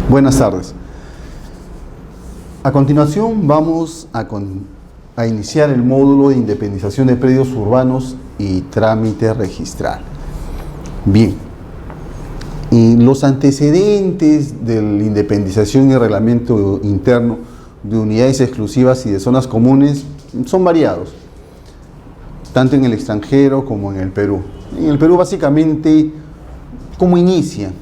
Buenas tardes. A continuación vamos a iniciar el módulo de independización de predios urbanos y trámite registral. Bien, los antecedentes de la independización y reglamento interno de unidades exclusivas y de zonas comunes son variados, tanto en el extranjero como en el Perú. En el Perú, básicamente, ¿cómo inicia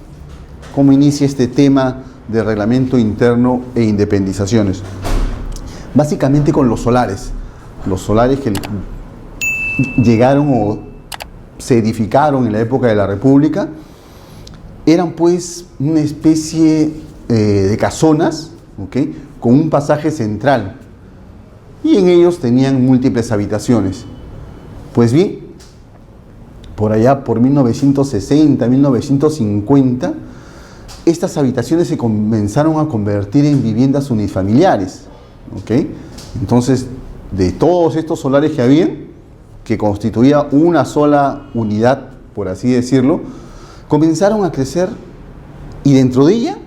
este tema de reglamento interno e independizaciones? Básicamente con los solares que llegaron o se edificaron en la época de la República. Eran pues una especie de casonas, ¿okay?, con un pasaje central, y en ellos tenían múltiples habitaciones. Pues bien, por allá por 1960, 1950, estas habitaciones se comenzaron a convertir en viviendas unifamiliares, ¿okay? Entonces, de todos estos solares que habían, que constituía una sola unidad, por así decirlo, comenzaron a crecer, y dentro de ella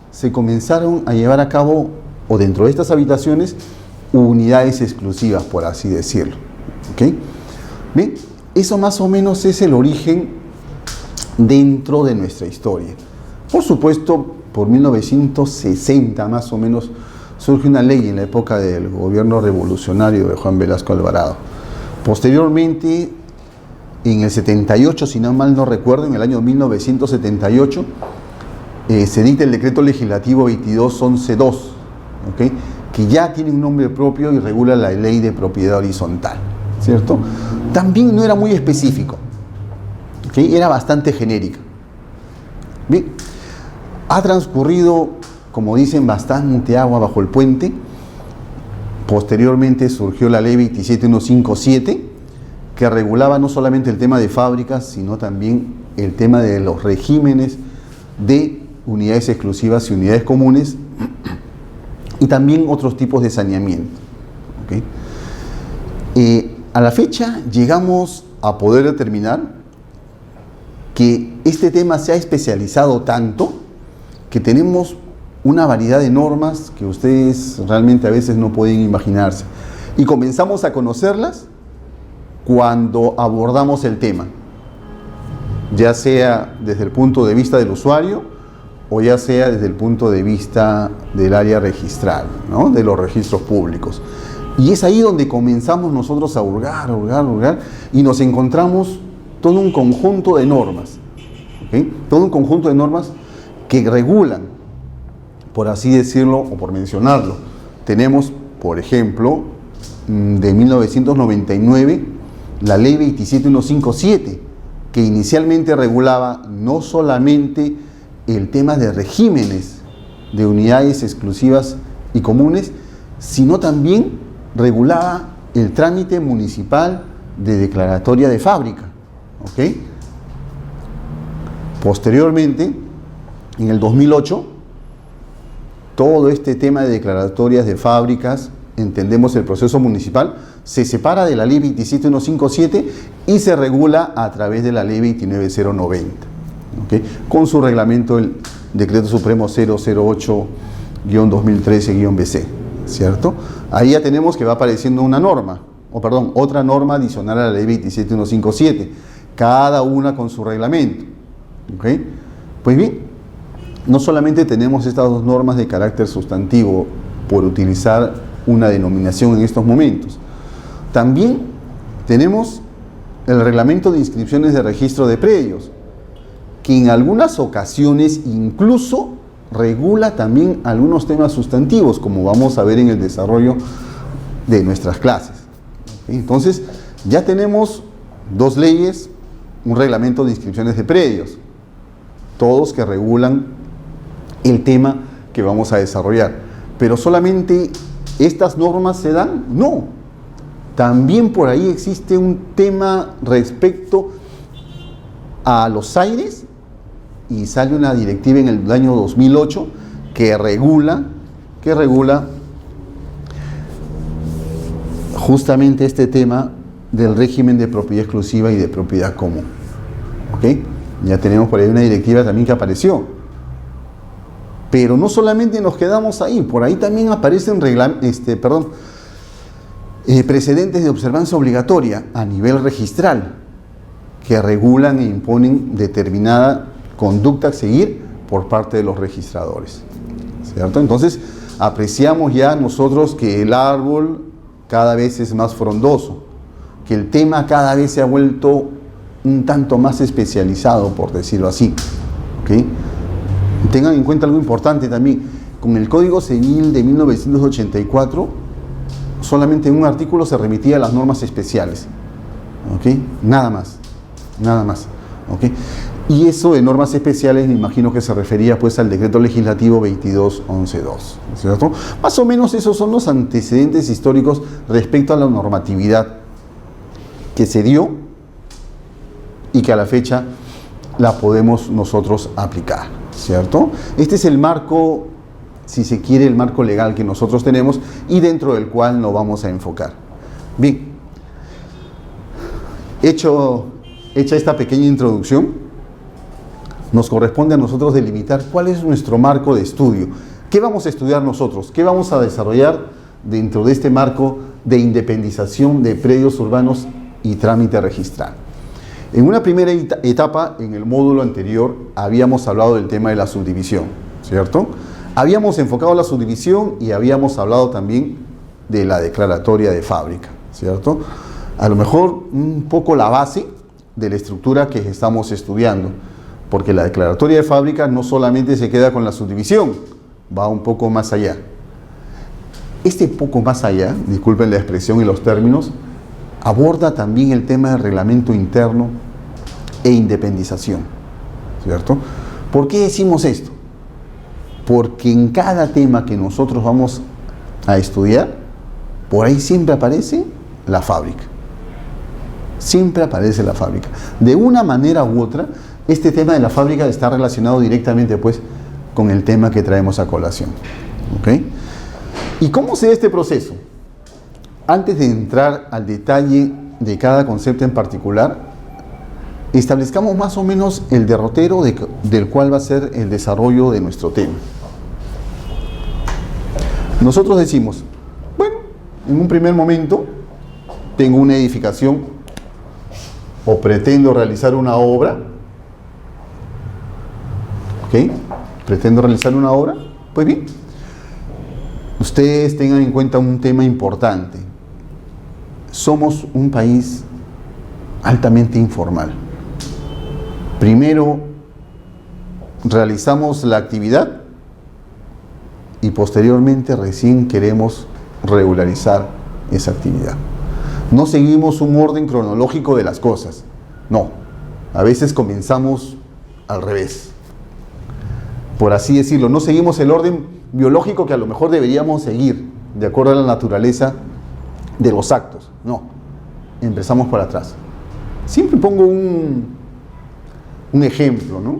se comenzaron a llevar a cabo, o dentro de estas habitaciones, unidades exclusivas, por así decirlo, ¿okay? Bien, eso más o menos es el origen dentro de nuestra historia. Por supuesto, por 1960 más o menos surge una ley en la época del gobierno revolucionario de Juan Velasco Alvarado. Posteriormente, en el 78, si no mal no recuerdo, en el año 1978, se dicta el decreto legislativo 22.11.2, ¿okay?, que ya tiene un nombre propio y regula la ley de propiedad horizontal, ¿cierto? También no era muy específico, ¿okay?, era bastante genérica. Bien, ha transcurrido, como dicen, bastante agua bajo el puente. Posteriormente surgió la ley 27.157, que regulaba no solamente el tema de fábricas, sino también el tema de los regímenes de unidades exclusivas y unidades comunes, y también otros tipos de saneamiento, ¿okay? A la fecha llegamos a poder determinar que este tema se ha especializado tanto que tenemos una variedad de normas que ustedes realmente a veces no pueden imaginarse, y comenzamos a conocerlas cuando abordamos el tema, ya sea desde el punto de vista del usuario o ya sea desde el punto de vista del área registral, ¿no?, de los registros públicos. Y es ahí donde comenzamos nosotros a hurgar, y nos encontramos todo un conjunto de normas, ¿okay?, todo un conjunto de normas que regulan, por así decirlo o por mencionarlo. Tenemos, por ejemplo, de 1999, la ley 27.157, que inicialmente regulaba no solamente el tema de regímenes de unidades exclusivas y comunes, sino también regulaba el trámite municipal de declaratoria de fábrica, ¿ok? Posteriormente, en el 2008, todo este tema de declaratorias de fábricas, entendemos el proceso municipal, se separa de la ley 27.157 y se regula a través de la ley 29.090, ¿okay?, con su reglamento, el Decreto Supremo 008-2013-BC, ¿cierto? Ahí ya tenemos que va apareciendo una norma, otra norma adicional a la ley 27.157, cada una con su reglamento, ¿okay? Pues bien, no solamente tenemos estas dos normas de carácter sustantivo, por utilizar una denominación en estos momentos, también tenemos el reglamento de inscripciones de registro de predios, que en algunas ocasiones incluso regula también algunos temas sustantivos, como vamos a ver en el desarrollo de nuestras clases. Entonces, ya tenemos dos leyes, un reglamento de inscripciones de predios, todos que regulan el tema que vamos a desarrollar. Pero solamente estas normas se dan, no. También por ahí existe un tema respecto a los aires, y sale una directiva en el año 2008 que regula justamente este tema del régimen de propiedad exclusiva y de propiedad común, ¿ok? Ya tenemos por ahí una directiva también que apareció. Pero no solamente nos quedamos ahí, por ahí también aparecen precedentes de observancia obligatoria a nivel registral que regulan e imponen determinada conducta a seguir por parte de los registradores, ¿cierto? Entonces, apreciamos ya nosotros que el árbol cada vez es más frondoso, que el tema cada vez se ha vuelto un tanto más especializado, por decirlo así, ¿ok? Tengan en cuenta algo importante también, con el Código Civil de 1984, solamente en un artículo se remitía a las normas especiales, ¿ok? Nada más, ¿ok? Y eso de normas especiales me imagino que se refería pues al decreto legislativo 22.11.2, ¿cierto? Más o menos esos son los antecedentes históricos respecto a la normatividad que se dio y que a la fecha la podemos nosotros aplicar, ¿cierto? Este es el marco, si se quiere, el marco legal que nosotros tenemos y dentro del cual nos vamos a enfocar. Bien, hecha esta pequeña introducción, nos corresponde a nosotros delimitar cuál es nuestro marco de estudio. ¿Qué vamos a estudiar nosotros? ¿Qué vamos a desarrollar dentro de este marco de independización de predios urbanos y trámite registral? En una primera etapa, en el módulo anterior, habíamos hablado del tema de la subdivisión, ¿cierto? Habíamos enfocado la subdivisión y habíamos hablado también de la declaratoria de fábrica, ¿cierto? A lo mejor un poco la base de la estructura que estamos estudiando, porque la declaratoria de fábrica no solamente se queda con la subdivisión, va un poco más allá. Este poco más allá, disculpen la expresión y los términos, aborda también el tema del reglamento interno e independización, ¿cierto? ¿Por qué decimos esto? Porque en cada tema que nosotros vamos a estudiar, por ahí siempre aparece la fábrica. Siempre aparece la fábrica. De una manera u otra, este tema de la fábrica está relacionado directamente pues con el tema que traemos a colación, ¿ok? ¿Y cómo se da este proceso? Antes de entrar al detalle de cada concepto en particular, establezcamos más o menos el derrotero del cual va a ser el desarrollo de nuestro tema. Nosotros decimos, bueno, en un primer momento tengo una edificación o pretendo realizar una obra, ¿ok? Pretendo realizar una obra, pues bien, ustedes tengan en cuenta un tema importante. Somos un país altamente informal. Primero realizamos la actividad y posteriormente recién queremos regularizar esa actividad. No seguimos un orden cronológico de las cosas, no. A veces comenzamos al revés, por así decirlo. No seguimos el orden biológico que a lo mejor deberíamos seguir, de acuerdo a la naturaleza de los actos. No, empezamos por atrás. Siempre pongo un ejemplo, ¿no?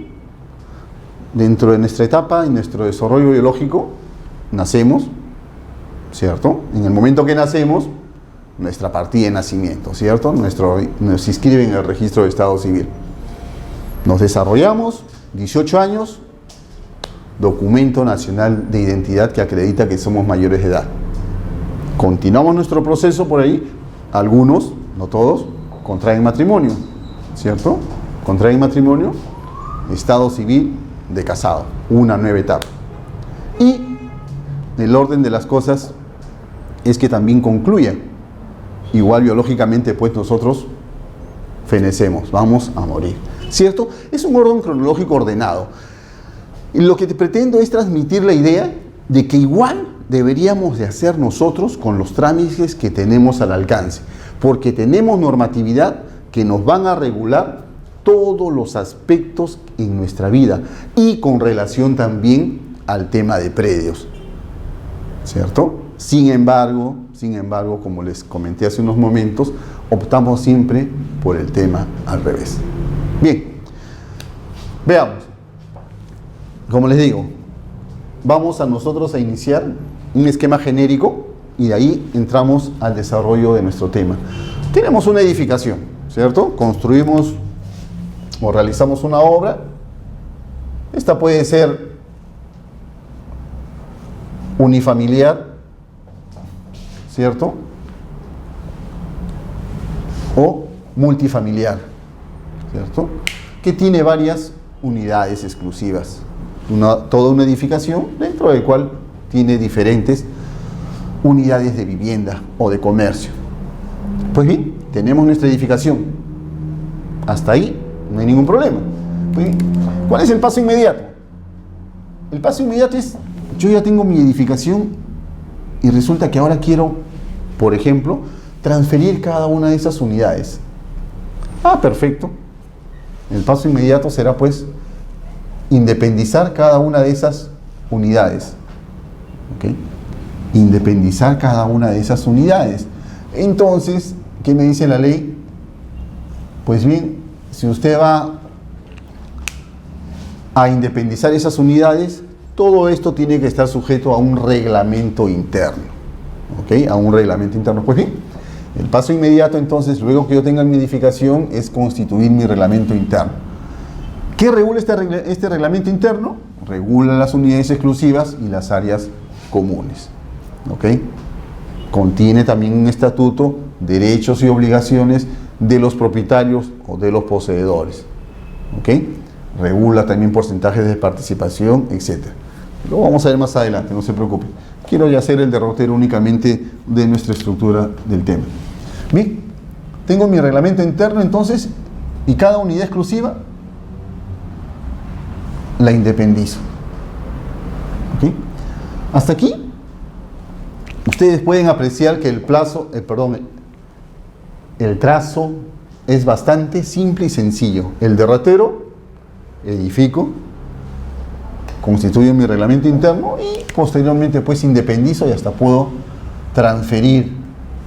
Dentro de nuestra etapa, en nuestro desarrollo biológico, nacemos, ¿cierto? En el momento que nacemos, nuestra partida de nacimiento, ¿cierto? Nos inscribe en el registro de Estado Civil. Nos desarrollamos, 18 años, documento nacional de identidad que acredita que somos mayores de edad. Continuamos nuestro proceso por ahí, algunos, no todos, contraen matrimonio, ¿cierto? Contraen matrimonio, Estado Civil de casado, una nueva etapa. Y el orden de las cosas es que también concluya. Igual biológicamente, pues nosotros fenecemos, vamos a morir, ¿cierto? Es un orden cronológico ordenado. Y lo que te pretendo es transmitir la idea de que igual deberíamos de hacer nosotros con los trámites que tenemos al alcance, porque tenemos normatividad que nos van a regular todos los aspectos en nuestra vida y con relación también al tema de predios, ¿cierto? Sin embargo, como les comenté hace unos momentos, optamos siempre por el tema al revés. Bien, veamos. Como les digo, vamos a nosotros a iniciar un esquema genérico y de ahí entramos al desarrollo de nuestro tema. Tenemos una edificación, ¿cierto? Construimos o realizamos una obra. Esta puede ser unifamiliar, ¿cierto? O multifamiliar, ¿cierto? Que tiene varias unidades exclusivas. Toda una edificación dentro del cual tiene diferentes unidades de vivienda o de comercio. Pues bien, tenemos nuestra edificación. Hasta ahí no hay ningún problema. Pues bien, ¿cuál es el paso inmediato? El paso inmediato es, yo ya tengo mi edificación y resulta que ahora quiero, por ejemplo, transferir cada una de esas unidades. Perfecto. El paso inmediato será pues independizar cada una de esas unidades. ¿Ok? Independizar cada una de esas unidades. Entonces, ¿qué me dice la ley? Pues bien, si usted va a independizar esas unidades, todo esto tiene que estar sujeto a un reglamento interno. ¿Ok? A un reglamento interno. Pues bien, el paso inmediato entonces, luego que yo tenga mi edificación, es constituir mi reglamento interno. ¿Qué regula este reglamento interno? Regula las unidades exclusivas y las áreas comunes. ¿Ok? Contiene también un estatuto, derechos y obligaciones de los propietarios o de los poseedores. ¿Ok? Regula también porcentajes de participación, etc. Lo vamos a ver más adelante, no se preocupe. Quiero ya hacer el derrotero únicamente de nuestra estructura del tema. Bien, tengo mi reglamento interno entonces y cada unidad exclusiva la independizo. ¿Ok? Hasta aquí ustedes pueden apreciar que el trazo es bastante simple y sencillo. El derrotero, edifico, constituyo mi reglamento interno y posteriormente pues independizo y hasta puedo transferir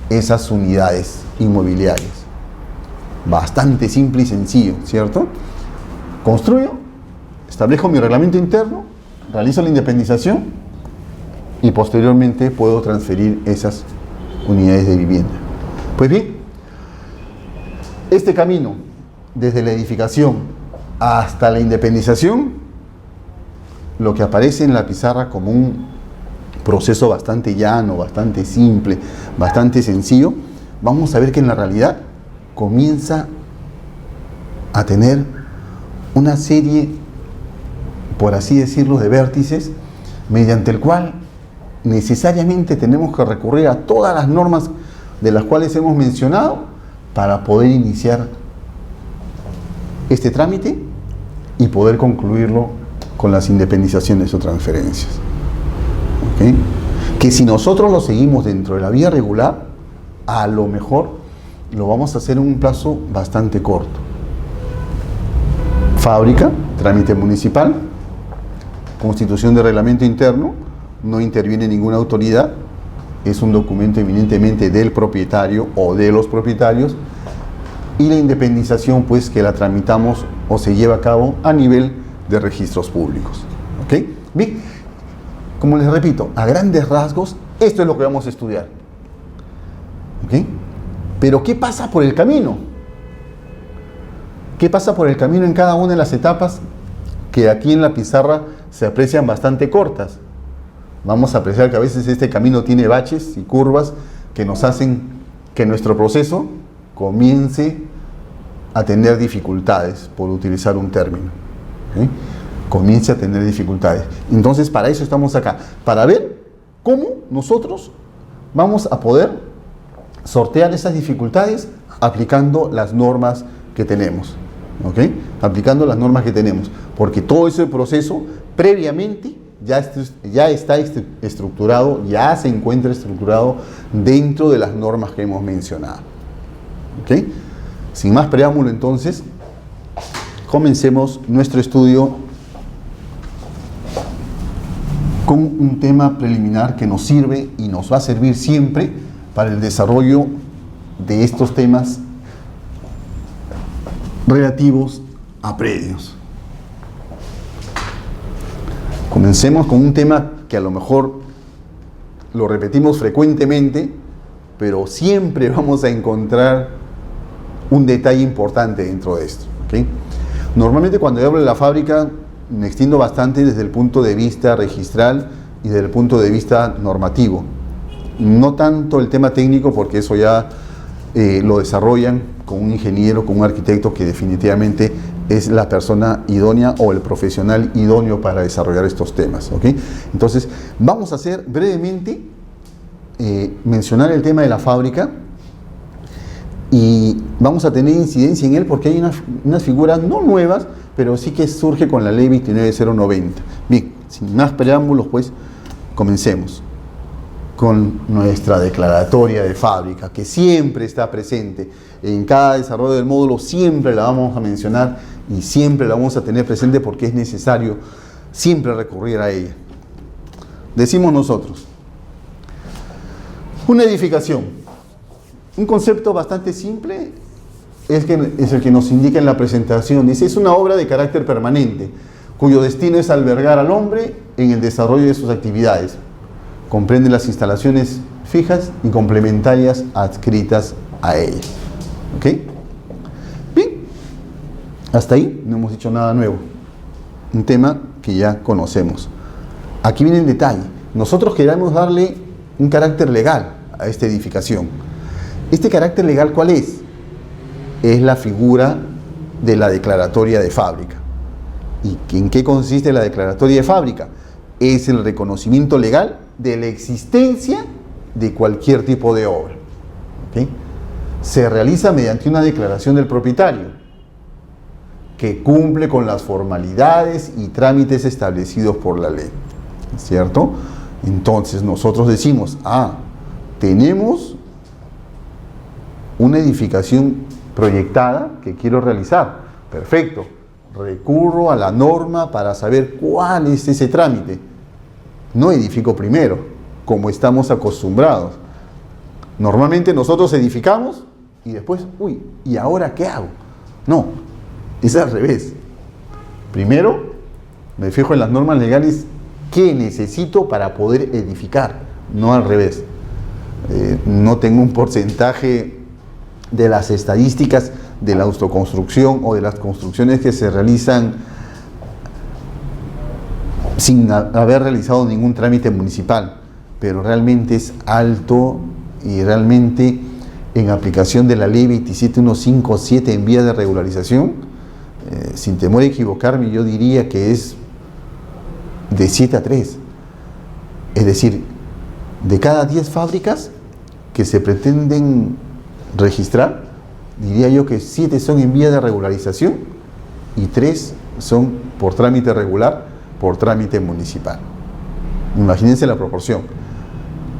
esas unidades inmobiliarias. Bastante simple y sencillo, ¿cierto? Construyo, establezco mi reglamento interno, realizo la independización y posteriormente puedo transferir esas unidades de vivienda. Pues bien, este camino desde la edificación hasta la independización, lo que aparece en la pizarra como un proceso bastante llano, bastante simple, bastante sencillo, vamos a ver que en la realidad comienza a tener una serie, por así decirlo, de vértices, mediante el cual necesariamente tenemos que recurrir a todas las normas de las cuales hemos mencionado para poder iniciar este trámite y poder concluirlo con las independizaciones o transferencias. ¿Okay? Que si nosotros lo seguimos dentro de la vía regular, a lo mejor lo vamos a hacer en un plazo bastante corto. Fábrica, trámite municipal, constitución de reglamento interno, no interviene ninguna autoridad, es un documento eminentemente del propietario o de los propietarios, y la independización pues que la tramitamos o se lleva a cabo a nivel de registros públicos. ¿Ok? Bien, como les repito, a grandes rasgos, esto es lo que vamos a estudiar. ¿Ok? Pero ¿qué pasa por el camino? ¿Qué pasa por el camino en cada una de las etapas que aquí en la pizarra se aprecian bastante cortas? Vamos a apreciar que a veces este camino tiene baches y curvas que nos hacen que nuestro proceso comience a tener dificultades, por utilizar un término. ¿Okay? Comience a tener dificultades. Entonces, para eso estamos acá, para ver cómo nosotros vamos a poder sortear esas dificultades aplicando las normas que tenemos. ¿Ok? Aplicando las normas que tenemos. Porque todo ese proceso previamente ya está estructurado, ya se encuentra estructurado dentro de las normas que hemos mencionado. ¿Ok? Sin más preámbulo, entonces, comencemos nuestro estudio con un tema preliminar que nos sirve y nos va a servir siempre para el desarrollo de estos temas relativos a predios. Comencemos con un tema que a lo mejor lo repetimos frecuentemente, pero siempre vamos a encontrar un detalle importante dentro de esto. ¿Okay? Normalmente cuando yo hablo de la fábrica me extiendo bastante desde el punto de vista registral y desde el punto de vista normativo. No tanto el tema técnico, porque eso ya lo desarrollan con un ingeniero, con un arquitecto que definitivamente es la persona idónea o el profesional idóneo para desarrollar estos temas, ¿ok? Entonces, vamos a hacer brevemente, mencionar el tema de la fábrica, y vamos a tener incidencia en él porque hay unas figuras no nuevas, pero sí que surge con la ley 29090. Bien, sin más preámbulos, pues, comencemos con nuestra declaratoria de fábrica, que siempre está presente. En cada desarrollo del módulo siempre la vamos a mencionar y siempre la vamos a tener presente porque es necesario siempre recurrir a ella. Decimos nosotros, una edificación, un concepto bastante simple, es el que nos indica en la presentación. Dice, es una obra de carácter permanente, cuyo destino es albergar al hombre en el desarrollo de sus actividades. Comprende las instalaciones fijas y complementarias adscritas a ella. ¿Ok? Bien, hasta ahí no hemos dicho nada nuevo. Un tema que ya conocemos. Aquí viene el detalle. Nosotros queremos darle un carácter legal a esta edificación. ¿Este carácter legal cuál es? Es la figura de la declaratoria de fábrica. ¿Y en qué consiste la declaratoria de fábrica? Es el reconocimiento legal de la existencia de cualquier tipo de obra. ¿Okay? Se realiza mediante una declaración del propietario que cumple con las formalidades y trámites establecidos por la ley. ¿Cierto? Entonces nosotros decimos, tenemos una edificación proyectada que quiero realizar. Perfecto. Recurro a la norma para saber cuál es ese trámite. No edifico primero, como estamos acostumbrados. Normalmente nosotros edificamos y después, ¿y ahora qué hago? No, es al revés. Primero me fijo en las normas legales que necesito para poder edificar, no al revés. No tengo un porcentaje de las estadísticas de la autoconstrucción o de las construcciones que se realizan sin haber realizado ningún trámite municipal, pero realmente es alto y realmente en aplicación de la ley 27157 en vía de regularización, sin temor a equivocarme, yo diría que es de 7 a 3. Es decir, de cada 10 fábricas que se pretenden registrar, diría yo que 7 son en vía de regularización y 3 son por trámite regular, por trámite municipal. Imagínense la proporción.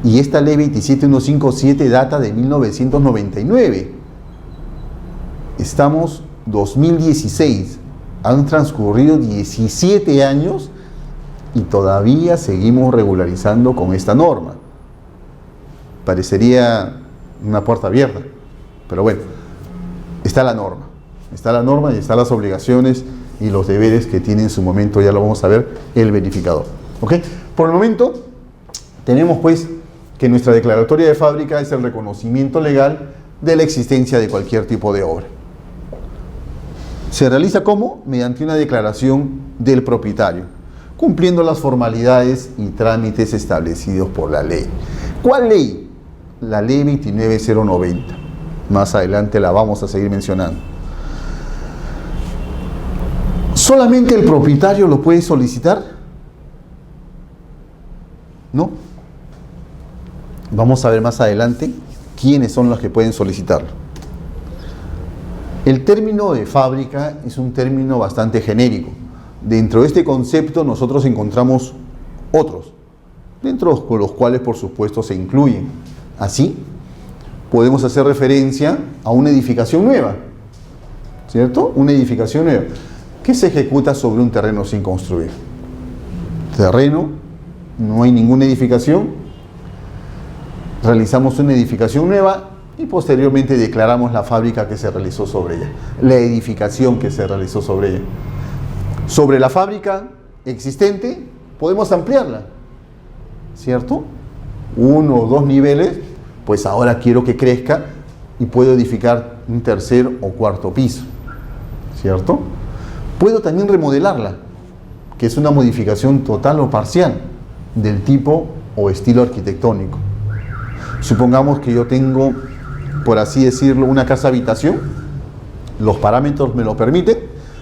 Y esta ley 27157 data de 1999. Estamos 2016. Han transcurrido 17 años y todavía seguimos regularizando con esta norma. Parecería una puerta abierta, pero bueno, está la norma y están las obligaciones y los deberes que tiene en su momento, ya lo vamos a ver, el verificador. ¿Ok? Por el momento, tenemos pues que nuestra declaratoria de fábrica es el reconocimiento legal de la existencia de cualquier tipo de obra. Se realiza ¿cómo? Mediante una declaración del propietario, cumpliendo las formalidades y trámites establecidos por la ley. ¿Cuál ley? La ley 29090. Más adelante la vamos a seguir mencionando. ¿Solamente el propietario lo puede solicitar? No. Vamos a ver más adelante quiénes son los que pueden solicitarlo. El término de fábrica es un término bastante genérico. Dentro de este concepto nosotros encontramos otros, dentro de los cuales por supuesto se incluyen. Así, podemos hacer referencia a una edificación nueva, ¿cierto? Una edificación nueva que se ejecuta sobre un terreno sin construir. Terreno, no hay ninguna edificación, realizamos una edificación nueva y posteriormente declaramos la fábrica que se realizó sobre ella, la edificación que se realizó sobre ella. Sobre la fábrica existente podemos ampliarla, ¿cierto? 1 o 2 niveles, pues ahora quiero que crezca y puedo edificar un tercer o cuarto piso, ¿cierto? Puedo también remodelarla, que es una modificación total o parcial. del tipo o estilo arquitectónico. Supongamos que yo tengo, por así decirlo, una casa habitación, los parámetros me lo permiten,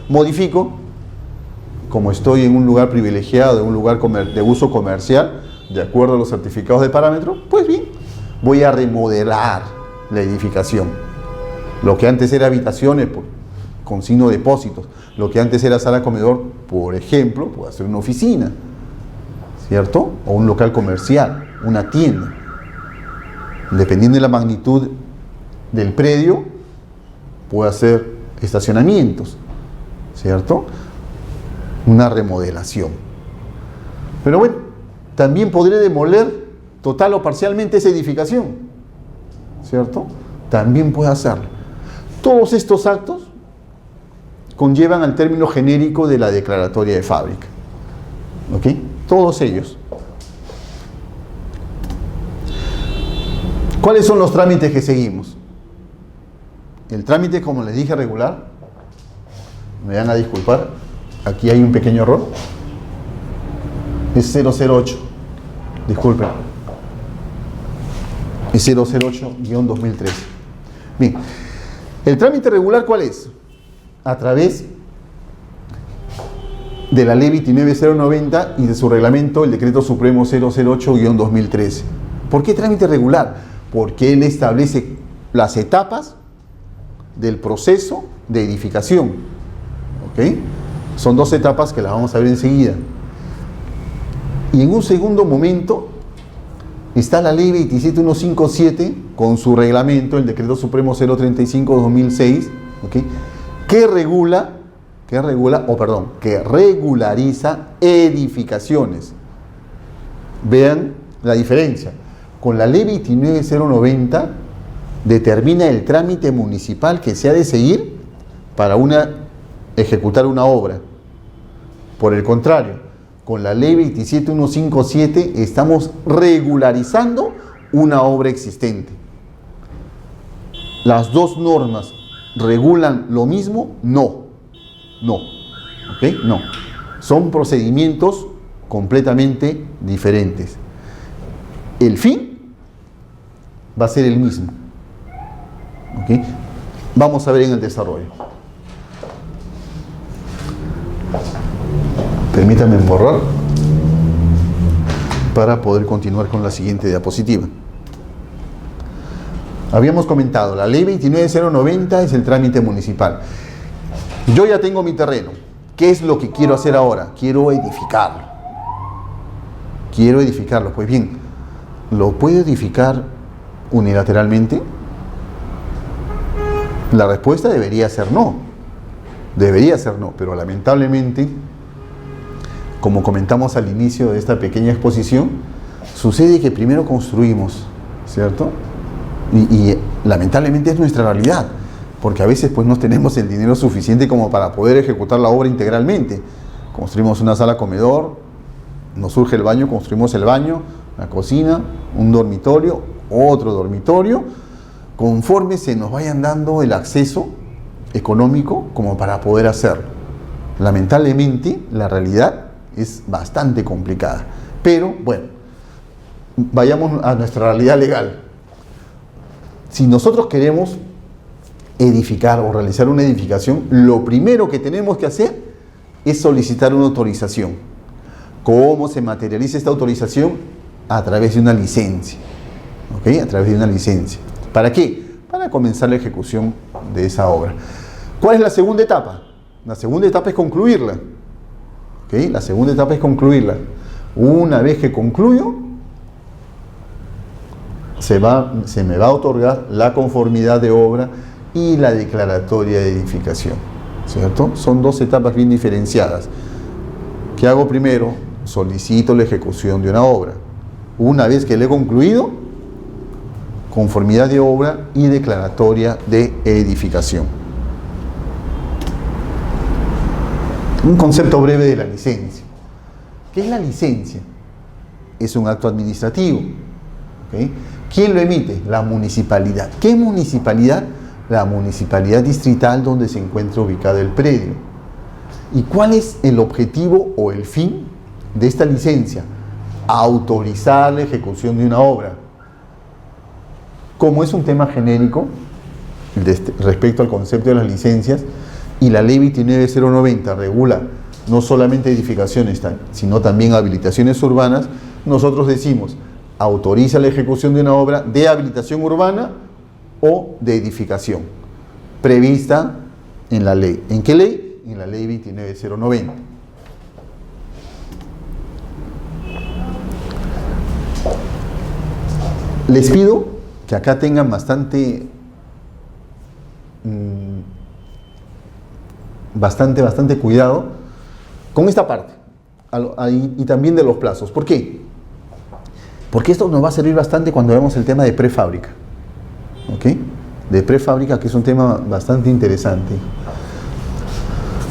modifico, como estoy en un lugar privilegiado, en un lugar de uso comercial, de acuerdo a los certificados de parámetros, pues bien, voy a remodelar la edificación. Lo que antes era habitaciones con signo de depósitos, lo que antes era sala comedor, por ejemplo, puede ser una oficina, ¿cierto? O un local comercial, una tienda. Dependiendo de la magnitud del predio, puede hacer estacionamientos, ¿cierto? Una remodelación. Pero bueno, también podré demoler total o parcialmente esa edificación, ¿cierto? También puede hacerlo. Todos estos actos conllevan al término genérico de la declaratoria de fábrica. ¿Ok? Todos ellos. ¿Cuáles son los trámites que seguimos? El trámite, como les dije, regular. Me van a disculpar, aquí hay un pequeño error. Es 008. Disculpen. Es 008-2013. Bien. ¿El trámite regular cuál es? A través de la Ley 29090 y de su reglamento, el Decreto Supremo 008-2013. ¿Por qué trámite regular? Porque él establece las etapas del proceso de edificación. ¿Ok? Son dos etapas que las vamos a ver enseguida. Y en un segundo momento está la Ley 27157 con su reglamento, el Decreto Supremo 035-2006, ¿ok? que regulariza edificaciones. Vean la diferencia. Con la Ley 29090 determina el trámite municipal que se ha de seguir para ejecutar una obra. Por el contrario, con la Ley 27157 estamos regularizando una obra existente. ¿Las dos normas regulan lo mismo? No. ¿Ok? No. Son procedimientos completamente diferentes. El fin va a ser el mismo. ¿Ok? Vamos a ver en el desarrollo. Permítanme borrar para poder continuar con la siguiente diapositiva. Habíamos comentado, la Ley 29090 es el trámite municipal. Yo ya tengo mi terreno. ¿Qué es lo que quiero hacer ahora? Quiero edificarlo. Pues bien, ¿lo puedo edificar unilateralmente? La respuesta debería ser no, pero lamentablemente, como comentamos al inicio de esta pequeña exposición, sucede que primero construimos, ¿cierto? Y lamentablemente es nuestra realidad, porque a veces pues no tenemos el dinero suficiente como para poder ejecutar la obra integralmente. Construimos una sala comedor, nos surge el baño, construimos el baño, la cocina, un dormitorio, otro dormitorio, conforme se nos vayan dando el acceso económico como para poder hacerlo. Lamentablemente la realidad es bastante complicada, pero bueno, vayamos a nuestra realidad legal. Si nosotros queremos edificar o realizar una edificación, lo primero que tenemos que hacer es solicitar una autorización. ¿Cómo se materializa esta autorización? A través de una licencia. ¿Ok? A través de una licencia. ¿Para qué? Para comenzar la ejecución de esa obra. ¿Cuál es la segunda etapa? La segunda etapa es concluirla. ¿Ok? La segunda etapa es concluirla. Una vez que concluyo, se me va a otorgar la conformidad de obra y la declaratoria de edificación, ¿cierto? Son dos etapas bien diferenciadas. ¿Qué hago primero? Solicito la ejecución de una obra. Una vez que la he concluido, conformidad de obra y declaratoria de edificación. Un concepto breve de la licencia. ¿Qué es la licencia? Es un acto administrativo. ¿Okay? ¿Quién lo emite? La municipalidad. ¿Qué municipalidad? La municipalidad distrital donde se encuentra ubicado el predio. ¿Y cuál es el objetivo o el fin de esta licencia? autorizar la ejecución de una obra. Como es un tema genérico respecto al concepto de las licencias, y la ley 29090 regula no solamente edificaciones, sino también habilitaciones urbanas, nosotros decimos, autoriza la ejecución de una obra de habilitación urbana o de edificación, prevista en la ley. ¿En qué ley? En la ley 29090. Les pido que acá tengan bastante cuidado con esta parte y también de los plazos. ¿Por qué? Porque esto nos va a servir bastante cuando vemos el tema de prefábrica. ¿Ok? De prefábrica, que es un tema bastante interesante.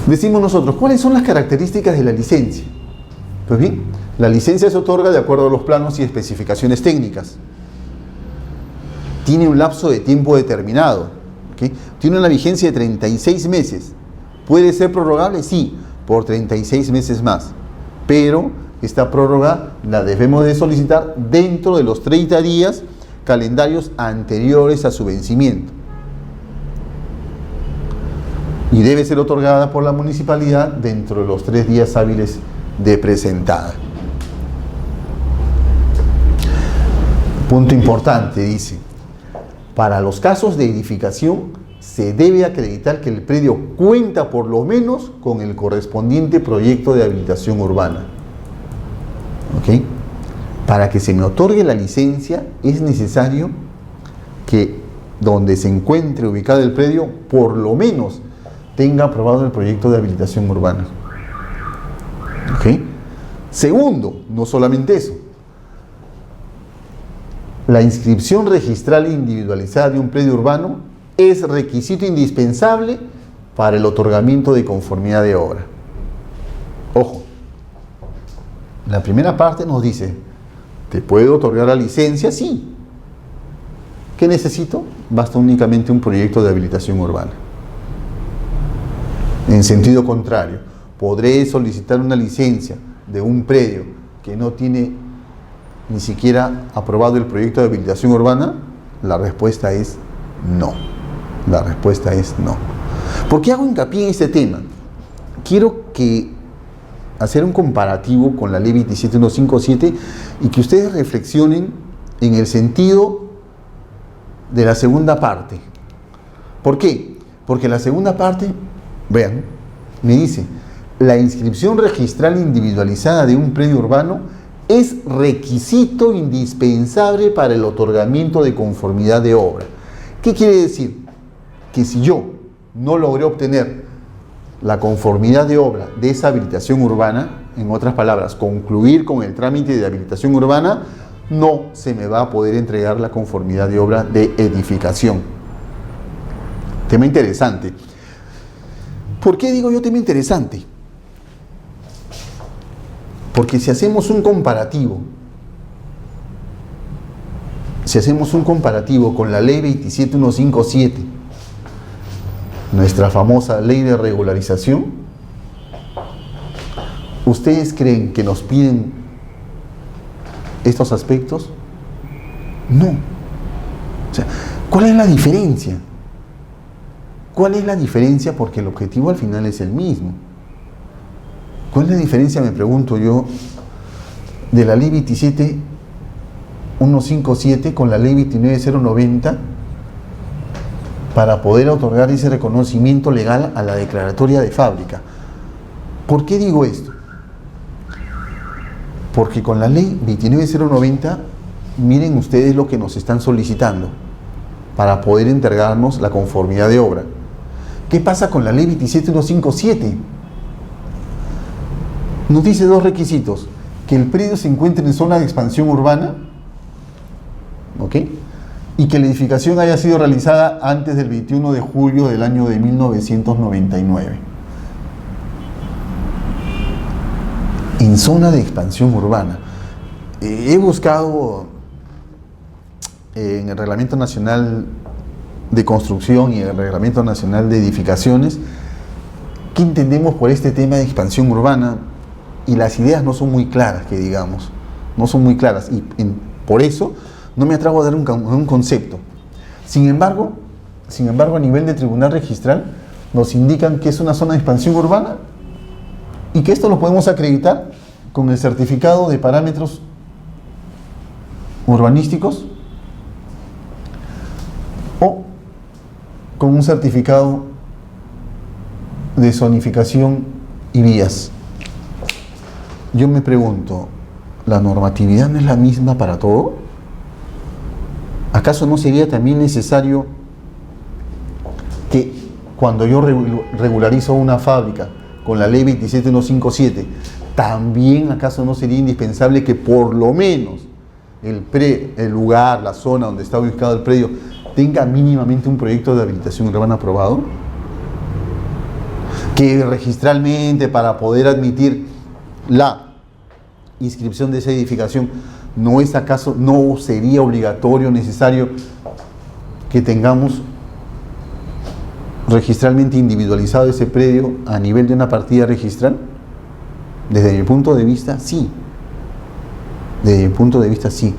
Decimos nosotros, ¿cuáles son las características de la licencia? Pues bien, la licencia se otorga de acuerdo a los planos y especificaciones técnicas. Tiene un lapso de tiempo determinado. ¿Ok? Tiene una vigencia de 36 meses. ¿Puede ser prorrogable? Sí, por 36 meses más. Pero esta prórroga la debemos de solicitar dentro de los 30 días calendarios anteriores a su vencimiento. Y debe ser otorgada por la municipalidad dentro de los 3 días hábiles de presentada. Punto importante, dice. Para los casos de edificación, se debe acreditar que el predio cuenta por lo menos con el correspondiente proyecto de habilitación urbana. ¿Ok? Para que se me otorgue la licencia, es necesario que donde se encuentre ubicado el predio, por lo menos tenga aprobado el proyecto de habilitación urbana. ¿Ok? Segundo, no solamente eso. La inscripción registral individualizada de un predio urbano es requisito indispensable para el otorgamiento de conformidad de obra. Ojo, la primera parte nos dice, ¿te puedo otorgar la licencia? Sí. ¿Qué necesito? Basta únicamente un proyecto de habilitación urbana. En sentido contrario, ¿podré solicitar una licencia de un predio que no tiene ni siquiera aprobado el proyecto de habilitación urbana? La respuesta es no. La respuesta es no. ¿Por qué hago hincapié en este tema? Quiero hacer un comparativo con la ley 27157 y que ustedes reflexionen en el sentido de la segunda parte. ¿Por qué? Porque la segunda parte, vean, me dice, la inscripción registral individualizada de un predio urbano es requisito indispensable para el otorgamiento de conformidad de obra. ¿Qué quiere decir? Que si yo no logré obtener la conformidad de obra de esa habilitación urbana, en otras palabras, concluir con el trámite de habilitación urbana, no se me va a poder entregar la conformidad de obra de edificación. Tema interesante. ¿Por qué digo yo tema interesante? Porque si hacemos un comparativo con la ley 27157, nuestra famosa ley de regularización, ¿ustedes creen que nos piden estos aspectos? No. O sea, ¿cuál es la diferencia? ¿Cuál es la diferencia? Porque el objetivo al final es el mismo. ¿Cuál es la diferencia, me pregunto yo, de la ley 27157 con la ley 29090 para poder otorgar ese reconocimiento legal a la declaratoria de fábrica? ¿Por qué digo esto? Porque con la ley 29090, miren ustedes lo que nos están solicitando para poder entregarnos la conformidad de obra. ¿Qué pasa con la ley 27157? Nos dice dos requisitos: que el predio se encuentre en zona de expansión urbana, ¿ok?, y que la edificación haya sido realizada antes del 21 de julio del año de 1999. En zona de expansión urbana. He buscado en el Reglamento Nacional de Construcción y en el Reglamento Nacional de Edificaciones qué entendemos por este tema de expansión urbana, y las ideas no son muy claras, que digamos. no son muy claras y por eso no me atrevo a dar un concepto. Sin embargo, a nivel de tribunal registral nos indican que es una zona de expansión urbana y que esto lo podemos acreditar con el certificado de parámetros urbanísticos o con un certificado de zonificación y vías. Yo me pregunto, ¿la normatividad no es la misma para todo? ¿Acaso no sería también necesario que cuando yo regularizo una fábrica con la ley 27157, también acaso no sería indispensable que por lo menos el lugar, la zona donde está ubicado el predio, tenga mínimamente un proyecto de habilitación urbana aprobado? Que registralmente, para poder admitir la inscripción de esa edificación, ¿no sería obligatorio, necesario que tengamos registralmente individualizado ese predio a nivel de una partida registral? Desde mi punto de vista, sí. Desde mi punto de vista, sí.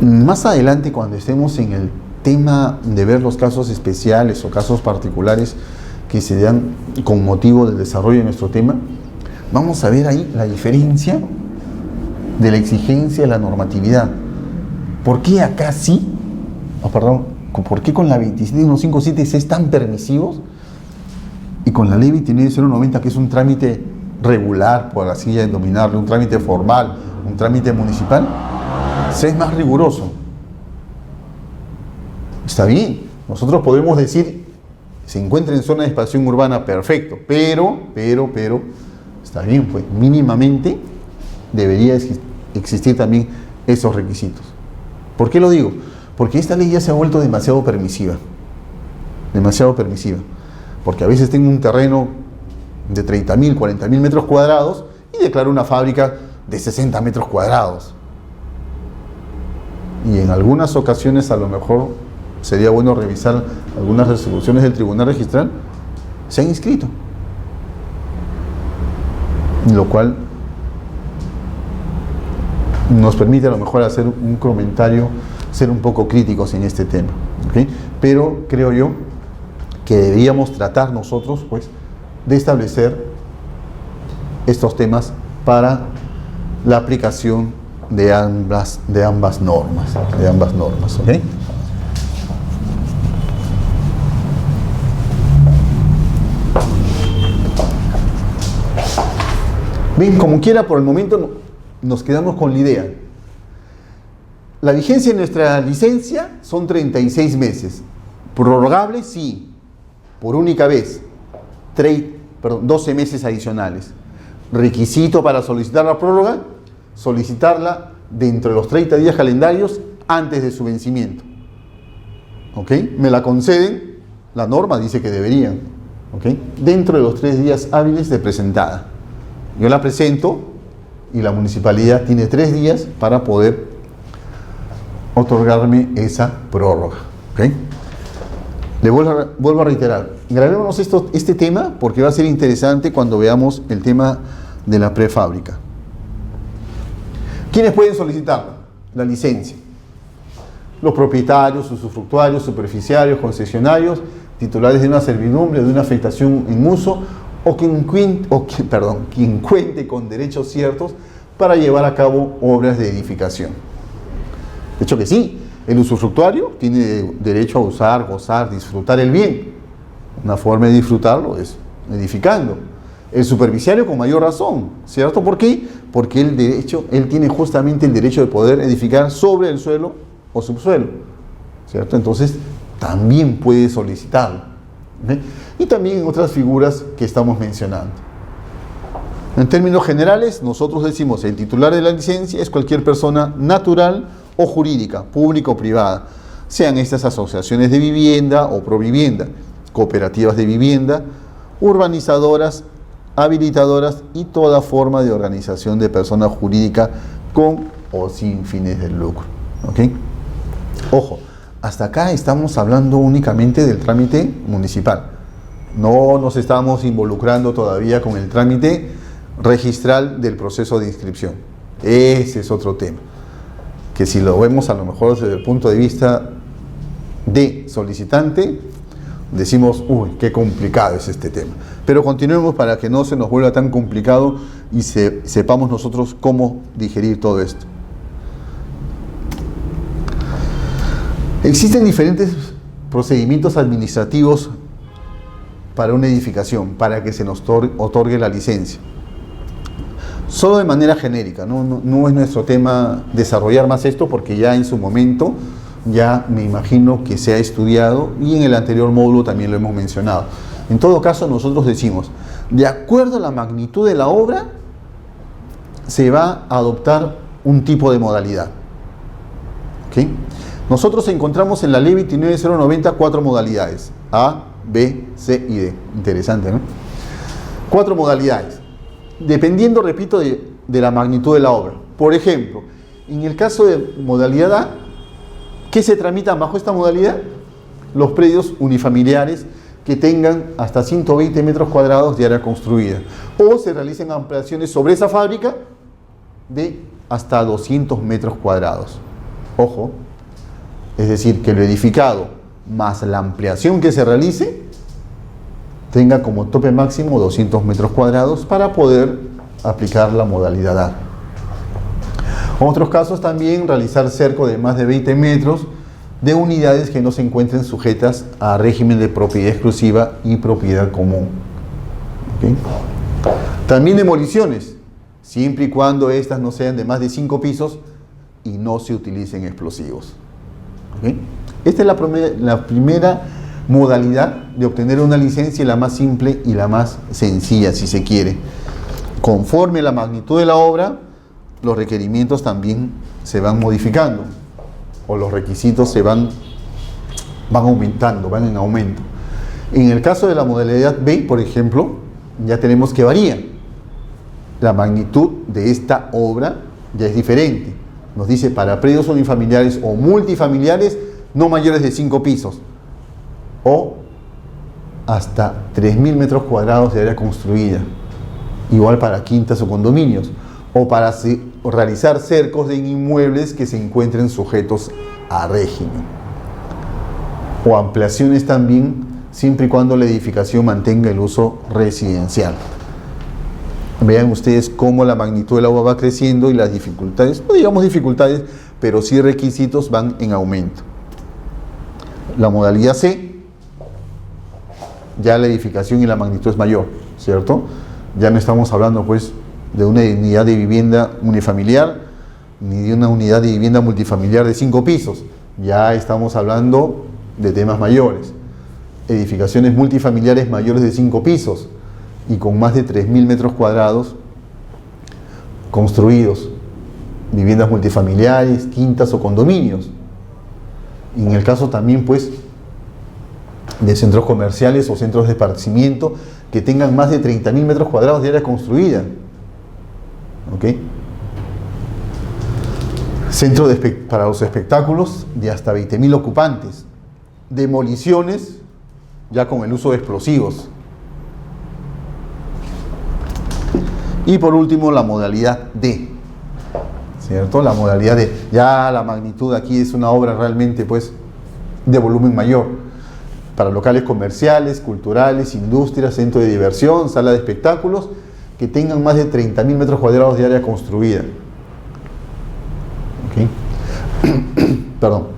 Más adelante, cuando estemos en el tema de ver los casos especiales o casos particulares que se dan con motivo del desarrollo de nuestro tema, vamos a ver ahí la diferencia de la exigencia de la normatividad. ¿Por qué acá sí? ¿Por qué con la 27157 es tan permisivos y con la ley 29090, que es un trámite regular, por así denominarlo, un trámite formal, un trámite municipal, se es más riguroso? Está bien, nosotros podemos decir, se encuentra en zona de expansión urbana, perfecto, pero, está bien, pues mínimamente debería existir también esos requisitos. ¿Por qué lo digo? Porque esta ley ya se ha vuelto demasiado permisiva, porque a veces tengo un terreno de 30.000, 40.000 metros cuadrados y declaro una fábrica de 60 metros cuadrados. Y en algunas ocasiones a lo mejor sería bueno revisar algunas resoluciones del tribunal registral, se han inscrito, lo cual nos permite a lo mejor hacer un comentario, ser un poco críticos en este tema, ¿okay? Pero creo yo que deberíamos tratar nosotros, pues, de establecer estos temas para la aplicación de ambas normas, ¿okay? Bien, como quiera, por el momento nos quedamos con la idea. La vigencia de nuestra licencia son 36 meses. Prorrogable, sí, por única vez. 12 meses adicionales. Requisito para solicitar la prórroga, solicitarla dentro de los 30 días calendarios antes de su vencimiento. ¿Ok? Me la conceden, la norma dice que deberían. ¿Ok? Dentro de los 3 días hábiles de presentada. Yo la presento y la municipalidad tiene 3 días para poder otorgarme esa prórroga. ¿Okay? Le vuelvo a reiterar, grabémonos este tema porque va a ser interesante cuando veamos el tema de la prefábrica. ¿Quiénes pueden solicitar la licencia? Los propietarios, usufructuarios, superficiarios, concesionarios, titulares de una servidumbre, de una afectación en uso, o quien cuente con derechos ciertos para llevar a cabo obras de edificación. De hecho que sí, el usufructuario tiene derecho a usar, gozar, disfrutar el bien. Una forma de disfrutarlo es edificando. El superficiario con mayor razón, ¿cierto? ¿Por qué? Porque él tiene justamente el derecho de poder edificar sobre el suelo o subsuelo, ¿cierto? Entonces también puede solicitarlo. ¿Okay? Y también en otras figuras que estamos mencionando. En términos generales, nosotros decimos el titular de la licencia es cualquier persona natural o jurídica, pública o privada, sean estas asociaciones de vivienda o provivienda, cooperativas de vivienda, urbanizadoras, habilitadoras y toda forma de organización de persona jurídica con o sin fines de lucro. ¿Okay? Ojo, hasta acá estamos hablando únicamente del trámite municipal. No nos estamos involucrando todavía con el trámite registral del proceso de inscripción. Ese es otro tema, que si lo vemos a lo mejor desde el punto de vista de solicitante, decimos, uy, qué complicado es este tema. Pero continuemos para que no se nos vuelva tan complicado y sepamos nosotros cómo digerir todo esto. Existen diferentes procedimientos administrativos para una edificación, para que se nos otorgue la licencia. Solo de manera genérica, no es nuestro tema desarrollar más esto, porque ya en su momento, ya me imagino que se ha estudiado y en el anterior módulo también lo hemos mencionado. En todo caso, nosotros decimos, de acuerdo a la magnitud de la obra, se va a adoptar un tipo de modalidad. ¿Okay? Nosotros encontramos en la Ley 29.090 4 modalidades: A, B, C y D. Interesante, ¿no? 4 modalidades, dependiendo, repito, de la magnitud de la obra. Por ejemplo, en el caso de modalidad A, ¿qué se tramita bajo esta modalidad? Los predios unifamiliares que tengan hasta 120 metros cuadrados de área construida, o se realicen ampliaciones sobre esa fábrica de hasta 200 metros cuadrados. Ojo, es decir, que lo edificado más la ampliación que se realice tenga como tope máximo 200 metros cuadrados para poder aplicar la modalidad A. Otros casos también, realizar cerco de más de 20 metros de unidades que no se encuentren sujetas a régimen de propiedad exclusiva y propiedad común. ¿Okay? También demoliciones, siempre y cuando estas no sean de más de 5 pisos y no se utilicen explosivos. ¿Okay? Esta es la primera modalidad de obtener una licencia, la más simple y la más sencilla, si se quiere. Conforme a la magnitud de la obra, los requerimientos también se van modificando, o los requisitos van aumentando, van en aumento. En el caso de la modalidad B, por ejemplo, ya tenemos que varía. La magnitud de esta obra ya es diferente. Nos dice para predios unifamiliares o multifamiliares no mayores de 5 pisos o hasta 3.000 metros cuadrados de área construida, igual para quintas o condominios, o para realizar cercos de inmuebles que se encuentren sujetos a régimen, o ampliaciones también, siempre y cuando la edificación mantenga el uso residencial. Vean ustedes cómo la magnitud del agua va creciendo y las dificultades, no digamos dificultades, pero sí requisitos van en aumento. La modalidad C, ya la edificación y la magnitud es mayor, ¿cierto? Ya no estamos hablando pues de una unidad de vivienda unifamiliar ni de una unidad de vivienda multifamiliar de 5 pisos. Ya estamos hablando de temas mayores. Edificaciones multifamiliares mayores de 5 pisos y con más de 3.000 metros cuadrados construidos. Viviendas multifamiliares, quintas o condominios. Y en el caso también pues de centros comerciales o centros de esparcimiento que tengan más de 30.000 metros cuadrados de área construida. ¿Ok? Centro para los espectáculos de hasta 20.000 ocupantes. Demoliciones ya con el uso de explosivos. Y por último la modalidad D, ¿cierto? La modalidad D, ya la magnitud aquí es una obra realmente pues de volumen mayor, para locales comerciales, culturales, industrias, centro de diversión, sala de espectáculos que tengan más de 30.000 metros cuadrados de área construida. ¿Okay? Perdón.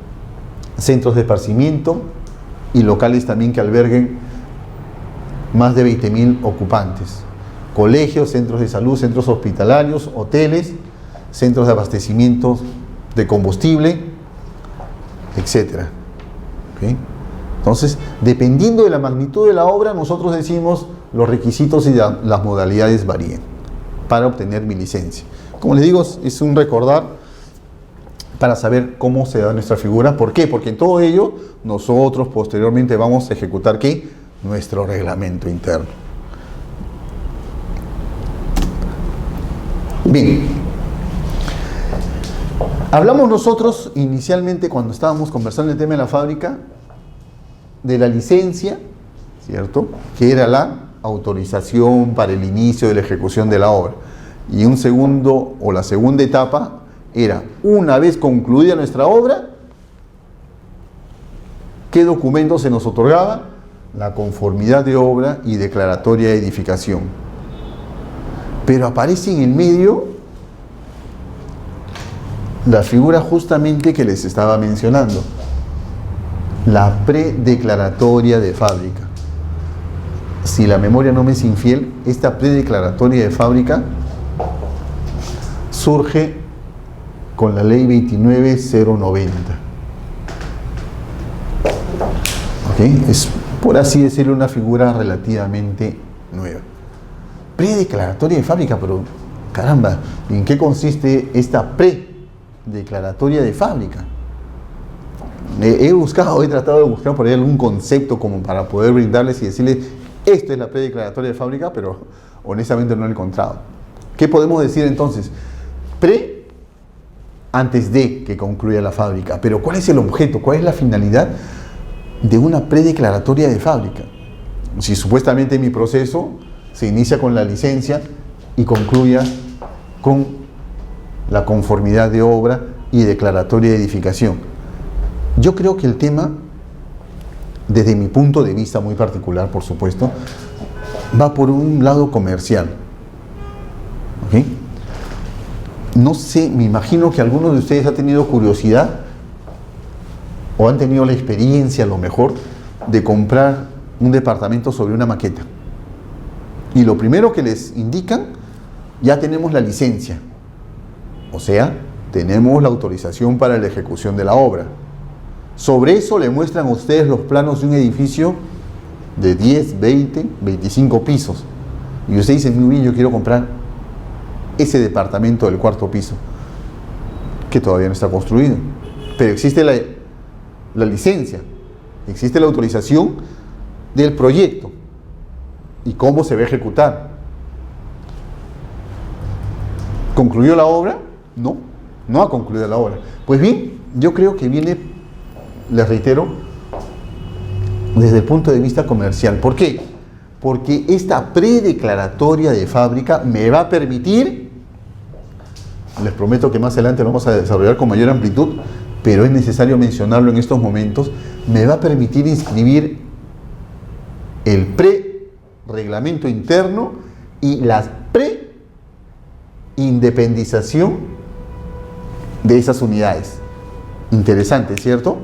Centros de esparcimiento y locales también que alberguen más de 20.000 ocupantes. Colegios, centros de salud, centros hospitalarios, hoteles, centros de abastecimiento de combustible, etc. ¿Okay? Entonces, dependiendo de la magnitud de la obra, nosotros decimos los requisitos y las modalidades varían para obtener mi licencia. Como les digo, es un recordar para saber cómo se da nuestra figura. ¿Por qué? Porque en todo ello nosotros posteriormente vamos a ejecutar ¿qué? Nuestro reglamento interno. Bien, hablamos nosotros inicialmente cuando estábamos conversando el tema de la fábrica de la licencia, ¿cierto? Que era la autorización para el inicio de la ejecución de la obra. Y un segundo, o la segunda etapa, era, una vez concluida nuestra obra, ¿qué documento se nos otorgaba? La conformidad de obra y declaratoria de edificación. Pero aparece en el medio la figura justamente que les estaba mencionando, la predeclaratoria de fábrica. Si la memoria no me es infiel, esta predeclaratoria de fábrica surge con la ley 29090. ¿Okay? Es, por así decirlo, una figura relativamente nueva. Predeclaratoria de fábrica, pero caramba, ¿en qué consiste esta predeclaratoria de fábrica? He tratado de buscar por ahí algún concepto como para poder brindarles y decirles, esto es la predeclaratoria de fábrica, pero honestamente no lo he encontrado. ¿Qué podemos decir entonces? Antes de que concluya la fábrica. Pero ¿cuál es el objeto? ¿Cuál es la finalidad de una predeclaratoria de fábrica? Si supuestamente mi proceso se inicia con la licencia y concluya con la conformidad de obra y declaratoria de edificación. Yo creo que el tema, desde mi punto de vista muy particular, por supuesto, va por un lado comercial. ¿Ok? No sé, me imagino que alguno de ustedes ha tenido curiosidad o han tenido la experiencia, a lo mejor, de comprar un departamento sobre una maqueta. Y lo primero que les indican, ya tenemos la licencia. O sea, tenemos la autorización para la ejecución de la obra. Sobre eso le muestran a ustedes los planos de un edificio de 10, 20, 25 pisos. Y usted dice, muy bien, yo quiero comprar ese departamento del cuarto piso, que todavía no está construido. Pero existe la licencia, existe la autorización del proyecto y cómo se va a ejecutar. ¿Concluyó la obra? No, no ha concluido la obra. Pues bien, yo creo que viene, les reitero, desde el punto de vista comercial. ¿Por qué? Porque esta predeclaratoria de fábrica me va a permitir, les prometo que más adelante lo vamos a desarrollar con mayor amplitud, pero es necesario mencionarlo en estos momentos, me va a permitir inscribir el pre-reglamento interno y la pre-independización de esas unidades. Interesante, ¿cierto?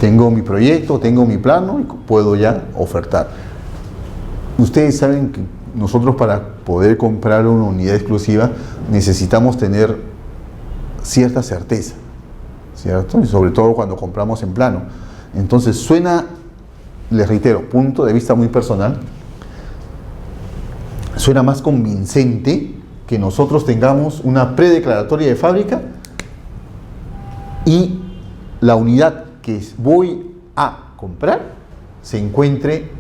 Tengo mi proyecto, tengo mi plano y puedo ya ofertar. Ustedes saben que nosotros, para poder comprar una unidad exclusiva, necesitamos tener cierta certeza, ¿cierto? Y sobre todo cuando compramos en plano. Entonces suena, les reitero, punto de vista muy personal, suena más convincente que nosotros tengamos una predeclaratoria de fábrica y la unidad que voy a comprar se encuentre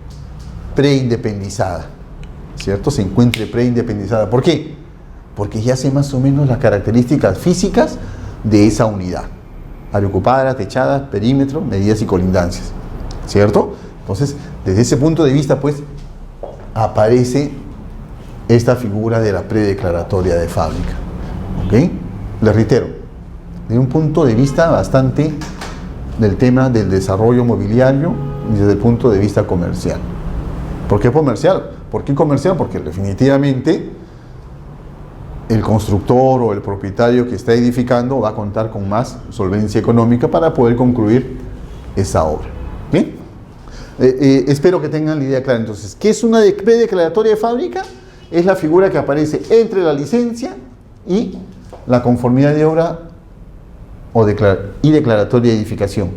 preindependizada, ¿cierto? Se encuentre preindependizada. ¿Por qué? Porque ya sé más o menos las características físicas de esa unidad: área ocupada, techada, perímetro, medidas y colindancias, ¿cierto? Entonces, desde ese punto de vista, pues, aparece esta figura de la predeclaratoria de fábrica. ¿Ok? Les reitero, desde un punto de vista bastante del tema del desarrollo mobiliario y desde el punto de vista comercial. ¿Por qué comercial? ¿Por qué comercial? Porque definitivamente el constructor o el propietario que está edificando va a contar con más solvencia económica para poder concluir esa obra. ¿Bien? Espero que tengan la idea clara. Entonces, ¿qué es una predeclaratoria de fábrica? Es la figura que aparece entre la licencia y la conformidad de obra y declaratoria de edificación.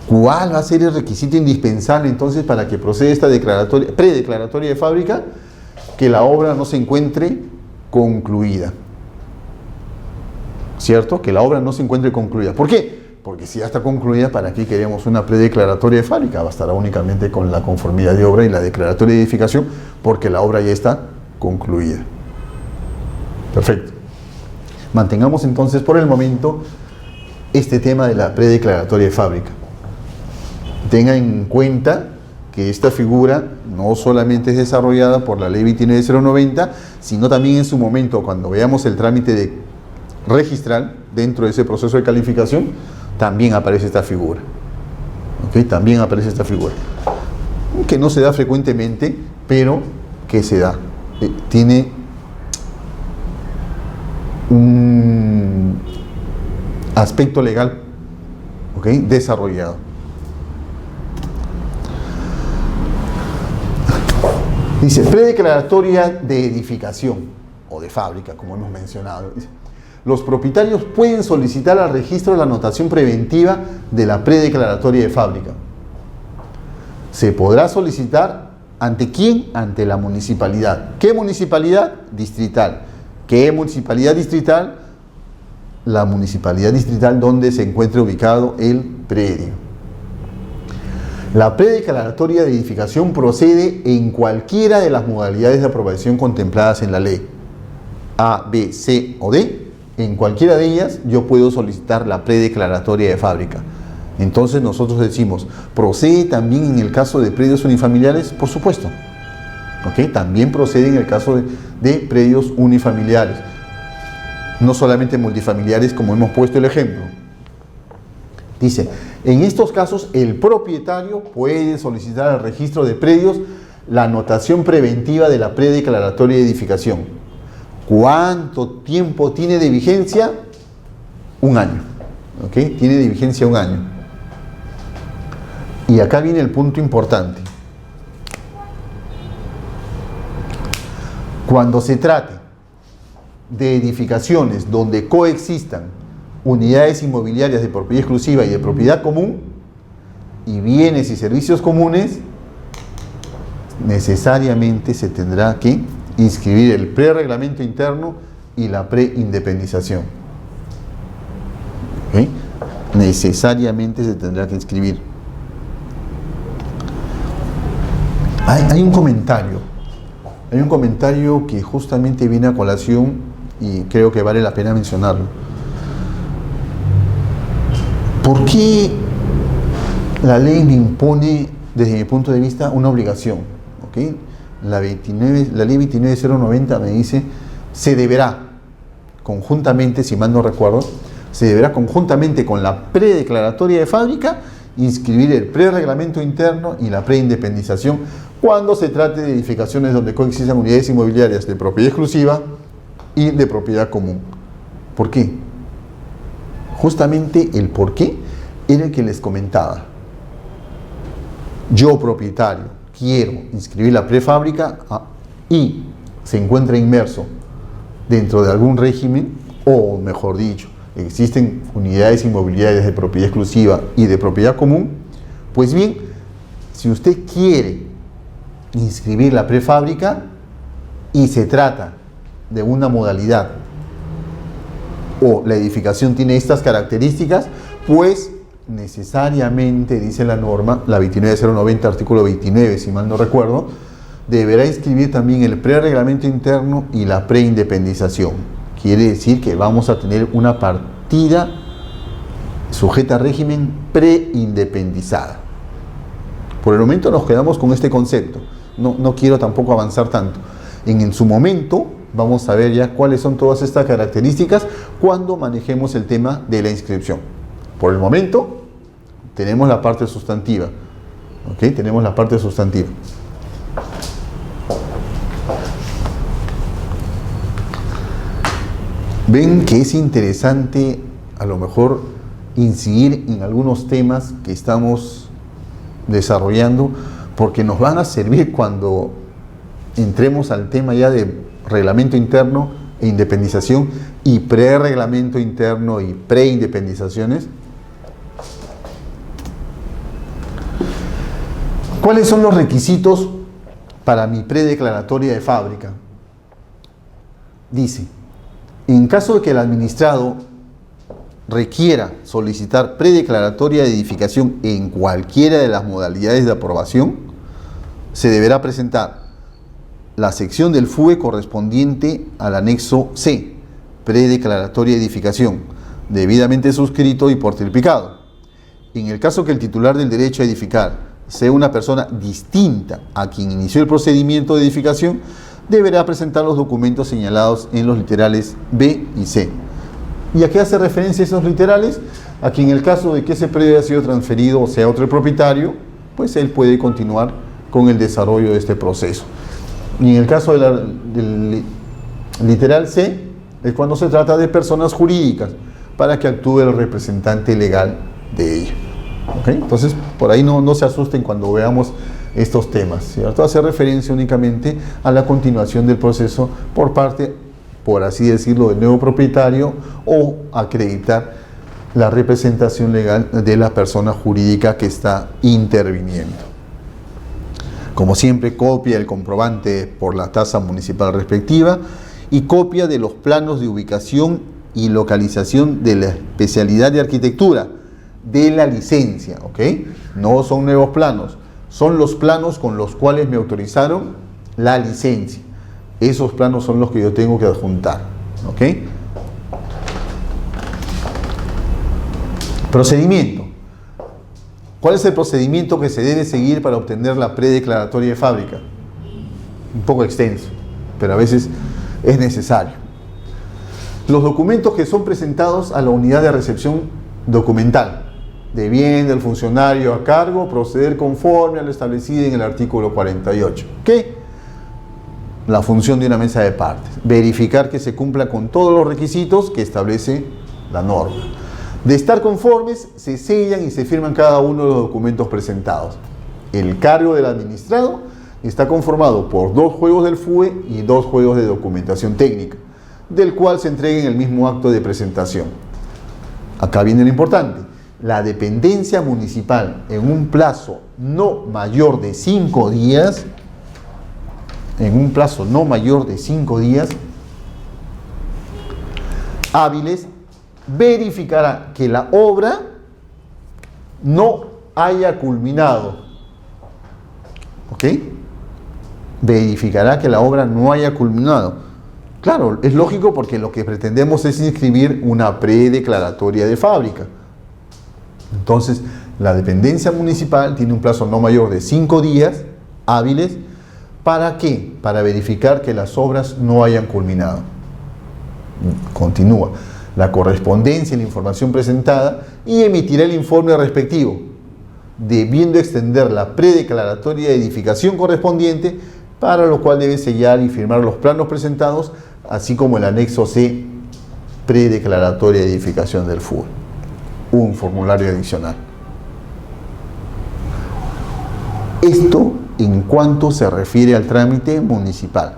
¿Cuál va a ser el requisito indispensable entonces para que proceda esta predeclaratoria de fábrica? Que la obra no se encuentre concluida, ¿cierto? Que la obra no se encuentre concluida. ¿Por qué? Porque si ya está concluida, ¿para qué queremos una predeclaratoria de fábrica? Bastará únicamente con la conformidad de obra y la declaratoria de edificación, porque la obra ya está concluida. Perfecto. Mantengamos entonces por el momento este tema de la predeclaratoria de fábrica. Tengan en cuenta que que esta figura no solamente es desarrollada por la Ley 29090, sino también en su momento, cuando veamos el trámite de registral, dentro de ese proceso de calificación, también aparece esta figura. ¿Ok? También aparece esta figura. Que no se da frecuentemente, pero que se da. Tiene un aspecto legal, ¿ok?, desarrollado. Dice, predeclaratoria de edificación o de fábrica, como hemos mencionado. Dice, los propietarios pueden solicitar al registro la anotación preventiva de la predeclaratoria de fábrica. Se podrá solicitar ¿ante quién? Ante la municipalidad. ¿Qué municipalidad? Distrital. ¿Qué municipalidad distrital? La municipalidad distrital donde se encuentre ubicado el predio. La predeclaratoria de edificación procede en cualquiera de las modalidades de aprobación contempladas en la ley. A, B, C o D. En cualquiera de ellas yo puedo solicitar la predeclaratoria de fábrica. Entonces nosotros decimos, ¿procede también en el caso de predios unifamiliares? Por supuesto. ¿Ok? También procede en el caso de predios unifamiliares. No solamente multifamiliares, como hemos puesto el ejemplo. Dice, en estos casos el propietario puede solicitar al registro de predios la anotación preventiva de la predeclaratoria de edificación. ¿Cuánto tiempo tiene de vigencia? Un año. ¿Ok? Tiene de vigencia un año. Y acá viene el punto importante. Cuando se trate de edificaciones donde coexistan unidades inmobiliarias de propiedad exclusiva y de propiedad común, y bienes y servicios comunes, necesariamente se tendrá que inscribir el prereglamento interno y la preindependización. ¿Okay? Necesariamente se tendrá que inscribir. Hay un comentario que justamente viene a colación y creo que vale la pena mencionarlo. ¿Por qué la ley me impone, desde mi punto de vista, una obligación? ¿Okay? La ley 29090 me dice, se deberá conjuntamente, si mal no recuerdo, se deberá conjuntamente con la predeclaratoria de fábrica inscribir el prereglamento interno y la preindependización cuando se trate de edificaciones donde coexistan unidades inmobiliarias de propiedad exclusiva y de propiedad común. ¿Por qué? Justamente el por qué era el que les comentaba. Yo, propietario, quiero inscribir la prefábrica y se encuentra inmerso dentro de algún régimen, o mejor dicho, existen unidades inmobiliarias de propiedad exclusiva y de propiedad común. Pues bien, si usted quiere inscribir la prefábrica y se trata de una modalidad o la edificación tiene estas características, pues necesariamente, dice la norma, la 29090, artículo 29, si mal no recuerdo, deberá inscribir también el prereglamento interno y la preindependización. Quiere decir que vamos a tener una partida sujeta a régimen preindependizada. Por el momento nos quedamos con este concepto. No quiero tampoco avanzar tanto. En su momento vamos a ver ya cuáles son todas estas características cuando manejemos el tema de la inscripción. Por el momento tenemos la parte sustantiva. ¿Ok? Tenemos la parte sustantiva. Ven que es interesante a lo mejor incidir en algunos temas que estamos desarrollando, porque nos van a servir cuando entremos al tema ya de reglamento interno e independización y prereglamento interno y preindependizaciones. ¿Cuáles son los requisitos para mi predeclaratoria de fábrica? Dice, en caso de que el administrado requiera solicitar predeclaratoria de edificación en cualquiera de las modalidades de aprobación, se deberá presentar la sección del FUE correspondiente al anexo C, predeclaratoria de edificación, debidamente suscrito y portificado. En el caso que el titular del derecho a edificar sea una persona distinta a quien inició el procedimiento de edificación, deberá presentar los documentos señalados en los literales B y C. ¿Y a qué hace referencia esos literales? A que en el caso de que ese predio haya sido transferido o sea otro el propietario, pues él puede continuar con el desarrollo de este proceso. Y en el caso del literal C, es cuando se trata de personas jurídicas, para que actúe el representante legal de ella. ¿Okay? Entonces, por ahí no se asusten cuando veamos estos temas, ¿cierto? Hace referencia únicamente a la continuación del proceso por parte, por así decirlo, del nuevo propietario, o acreditar la representación legal de la persona jurídica que está interviniendo. Como siempre, copia el comprobante por la tasa municipal respectiva y copia de los planos de ubicación y localización de la especialidad de arquitectura de la licencia, ¿ok? No son nuevos planos, son los planos con los cuales me autorizaron la licencia. Esos planos son los que yo tengo que adjuntar, ¿ok? Procedimiento. ¿Cuál es el procedimiento que se debe seguir para obtener la predeclaratoria de fábrica? Un poco extenso, pero a veces es necesario. Los documentos que son presentados a la unidad de recepción documental de bien del funcionario a cargo, proceder conforme a lo establecido en el artículo 48. ¿Qué? La función de una mesa de partes. Verificar que se cumpla con todos los requisitos que establece la norma. De estar conformes, se sellan y se firman cada uno de los documentos presentados. El cargo del administrado está conformado por 2 juegos del FUE y 2 juegos de documentación técnica, del cual se entrega en el mismo acto de presentación. Acá viene lo importante. La dependencia municipal en un plazo no mayor de 5 días, hábiles, verificará que la obra no haya culminado. ¿Ok? Verificará que la obra no haya culminado. Claro, es lógico porque lo que pretendemos es inscribir una predeclaratoria de fábrica. Entonces, la dependencia municipal tiene un plazo no mayor de 5 días hábiles. ¿Para qué? Para verificar que las obras no hayan culminado. Continúa. La correspondencia y la información presentada y emitirá el informe respectivo, debiendo extender la predeclaratoria de edificación correspondiente, para lo cual debe sellar y firmar los planos presentados, así como el anexo C, predeclaratoria de edificación del FUE, un formulario adicional. Esto en cuanto se refiere al trámite municipal.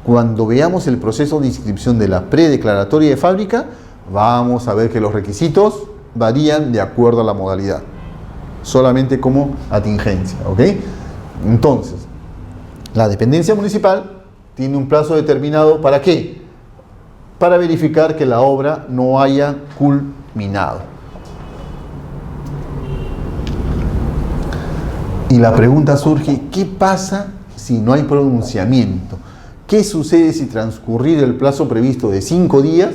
Cuando veamos el proceso de inscripción de la predeclaratoria de fábrica, vamos a ver que los requisitos varían de acuerdo a la modalidad, solamente como atingencia, ¿ok? Entonces, la dependencia municipal tiene un plazo determinado, ¿para qué? Para verificar que la obra no haya culminado. Y la pregunta surge, ¿qué pasa si no hay pronunciamiento? ¿Qué sucede si transcurrido el plazo previsto de 5 días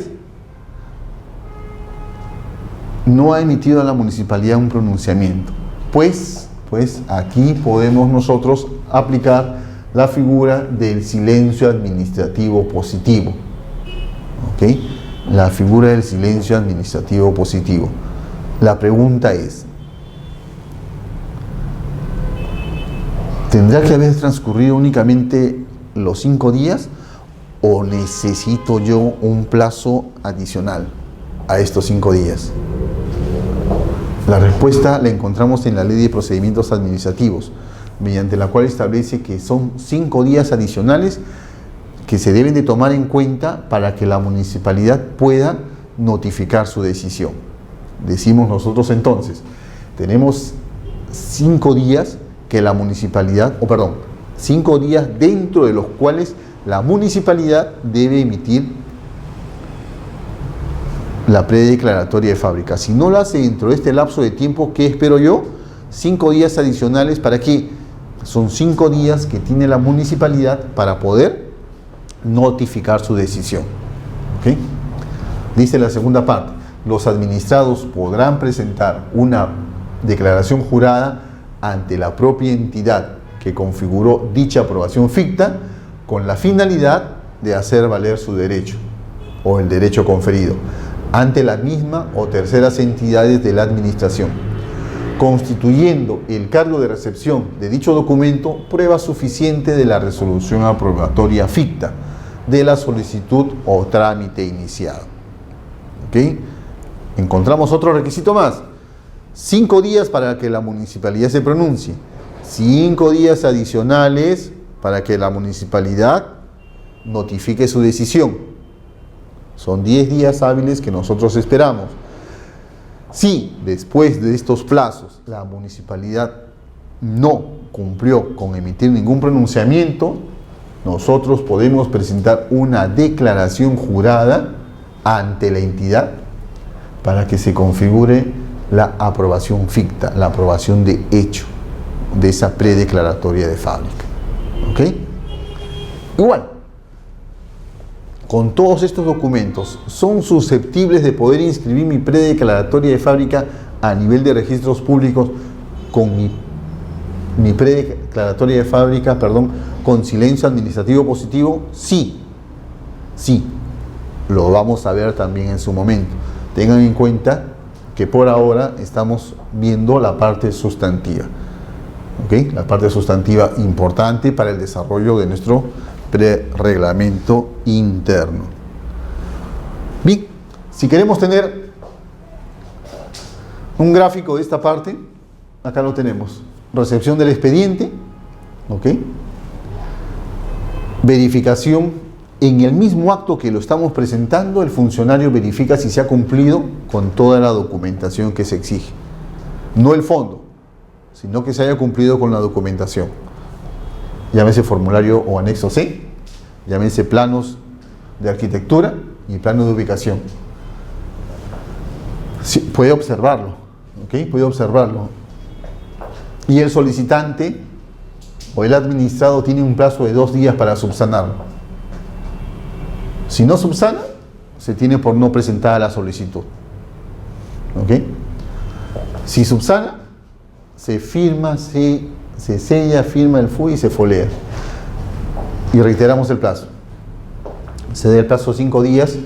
no ha emitido a la municipalidad un pronunciamiento? Pues aquí podemos nosotros aplicar la figura del silencio administrativo positivo. ¿Ok? La figura del silencio administrativo positivo. La pregunta es, ¿tendrá que haber transcurrido únicamente los 5 días o necesito yo un plazo adicional a estos 5 días? La respuesta la encontramos en la Ley de Procedimientos Administrativos, mediante la cual establece que son 5 días adicionales que se deben de tomar en cuenta para que la municipalidad pueda notificar su decisión. Decimos nosotros entonces, tenemos 5 días que la municipalidad, 5 días dentro de los cuales la municipalidad debe emitir la predeclaratoria de fábrica. Si no lo hace dentro de este lapso de tiempo, ¿qué espero yo? 5 días adicionales. ¿Para qué? Son 5 días que tiene la municipalidad para poder notificar su decisión. ¿Okay? Dice la segunda parte, los administrados podrán presentar una declaración jurada ante la propia entidad que configuró dicha aprobación ficta con la finalidad de hacer valer su derecho o el derecho conferido ante la misma o terceras entidades de la administración, constituyendo el cargo de recepción de dicho documento prueba suficiente de la resolución aprobatoria ficta de la solicitud o trámite iniciado. ¿Ok? Encontramos otro requisito más: 5 días para que la municipalidad se pronuncie, 5 días adicionales para que la municipalidad notifique su decisión. Son 10 días hábiles que nosotros esperamos. Si después de estos plazos la municipalidad no cumplió con emitir ningún pronunciamiento, nosotros podemos presentar una declaración jurada ante la entidad para que se configure la aprobación ficta, la aprobación de hecho de esa predeclaratoria de fábrica. ¿Ok? Igual, con todos estos documentos, ¿son susceptibles de poder inscribir mi predeclaratoria de fábrica a nivel de registros públicos con mi predeclaratoria de fábrica, con silencio administrativo positivo? Sí, sí, lo vamos a ver también en su momento. Tengan en cuenta que por ahora estamos viendo la parte sustantiva. ¿Ok? La parte sustantiva importante para el desarrollo de nuestro prereglamento interno. Bien, si queremos tener un gráfico de esta parte, acá lo tenemos. Recepción del expediente, ¿ok? Verificación. En el mismo acto que lo estamos presentando, el funcionario verifica si se ha cumplido con toda la documentación que se exige. No el fondo, sino que se haya cumplido con la documentación. Llámese formulario o anexo C, llámese planos de arquitectura y plano de ubicación. Sí, puede observarlo, ¿ok? Puede observarlo. Y el solicitante o el administrado tiene un plazo de 2 días para subsanarlo. Si no subsana, se tiene por no presentada la solicitud. ¿Ok? Si subsana, se firma, se sella, firma el FUI y se folea. Y reiteramos el plazo. Se da el plazo 5 días,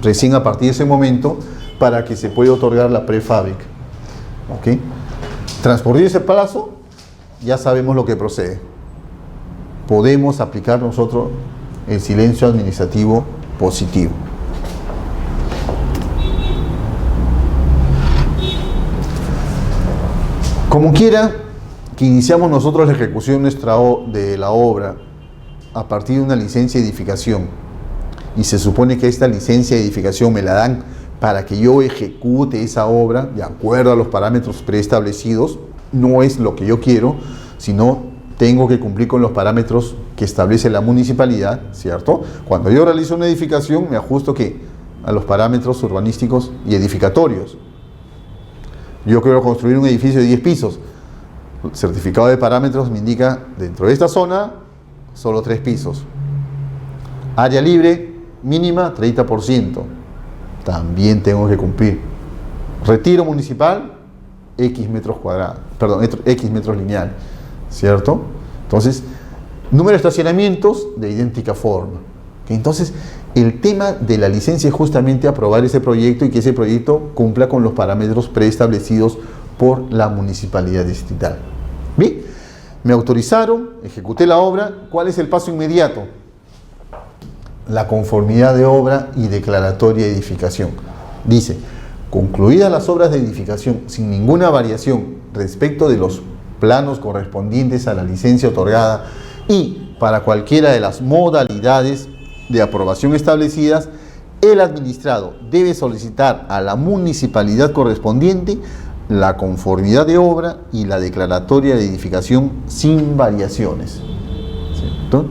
recién a partir de ese momento, para que se pueda otorgar la prefábrica. ¿Ok? Transcurrido ese plazo, ya sabemos lo que procede. Podemos aplicar nosotros el silencio administrativo positivo. Como quiera que iniciamos nosotros la ejecución de la obra a partir de una licencia de edificación, y se supone que esta licencia de edificación me la dan para que yo ejecute esa obra de acuerdo a los parámetros preestablecidos, no es lo que yo quiero, sino tengo que cumplir con los parámetros que establece la municipalidad, ¿cierto? Cuando yo realizo una edificación, me ajusto ¿qué? A los parámetros urbanísticos y edificatorios. Yo quiero construir un edificio de 10 pisos. El certificado de parámetros me indica, dentro de esta zona, solo 3 pisos. Área libre mínima, 30%. También tengo que cumplir. Retiro municipal, X metros cuadrados, X metros lineales, ¿cierto? Entonces, número de estacionamientos de idéntica forma. Entonces, el tema de la licencia es justamente aprobar ese proyecto y que ese proyecto cumpla con los parámetros preestablecidos por la municipalidad distrital. Bien, me autorizaron, ejecuté la obra. ¿Cuál es el paso inmediato? La conformidad de obra y declaratoria de edificación. Dice, concluidas las obras de edificación sin ninguna variación respecto de los planos correspondientes a la licencia otorgada y para cualquiera de las modalidades de aprobación establecidas, el administrado debe solicitar a la municipalidad correspondiente la conformidad de obra y la declaratoria de edificación sin variaciones. ¿Cierto?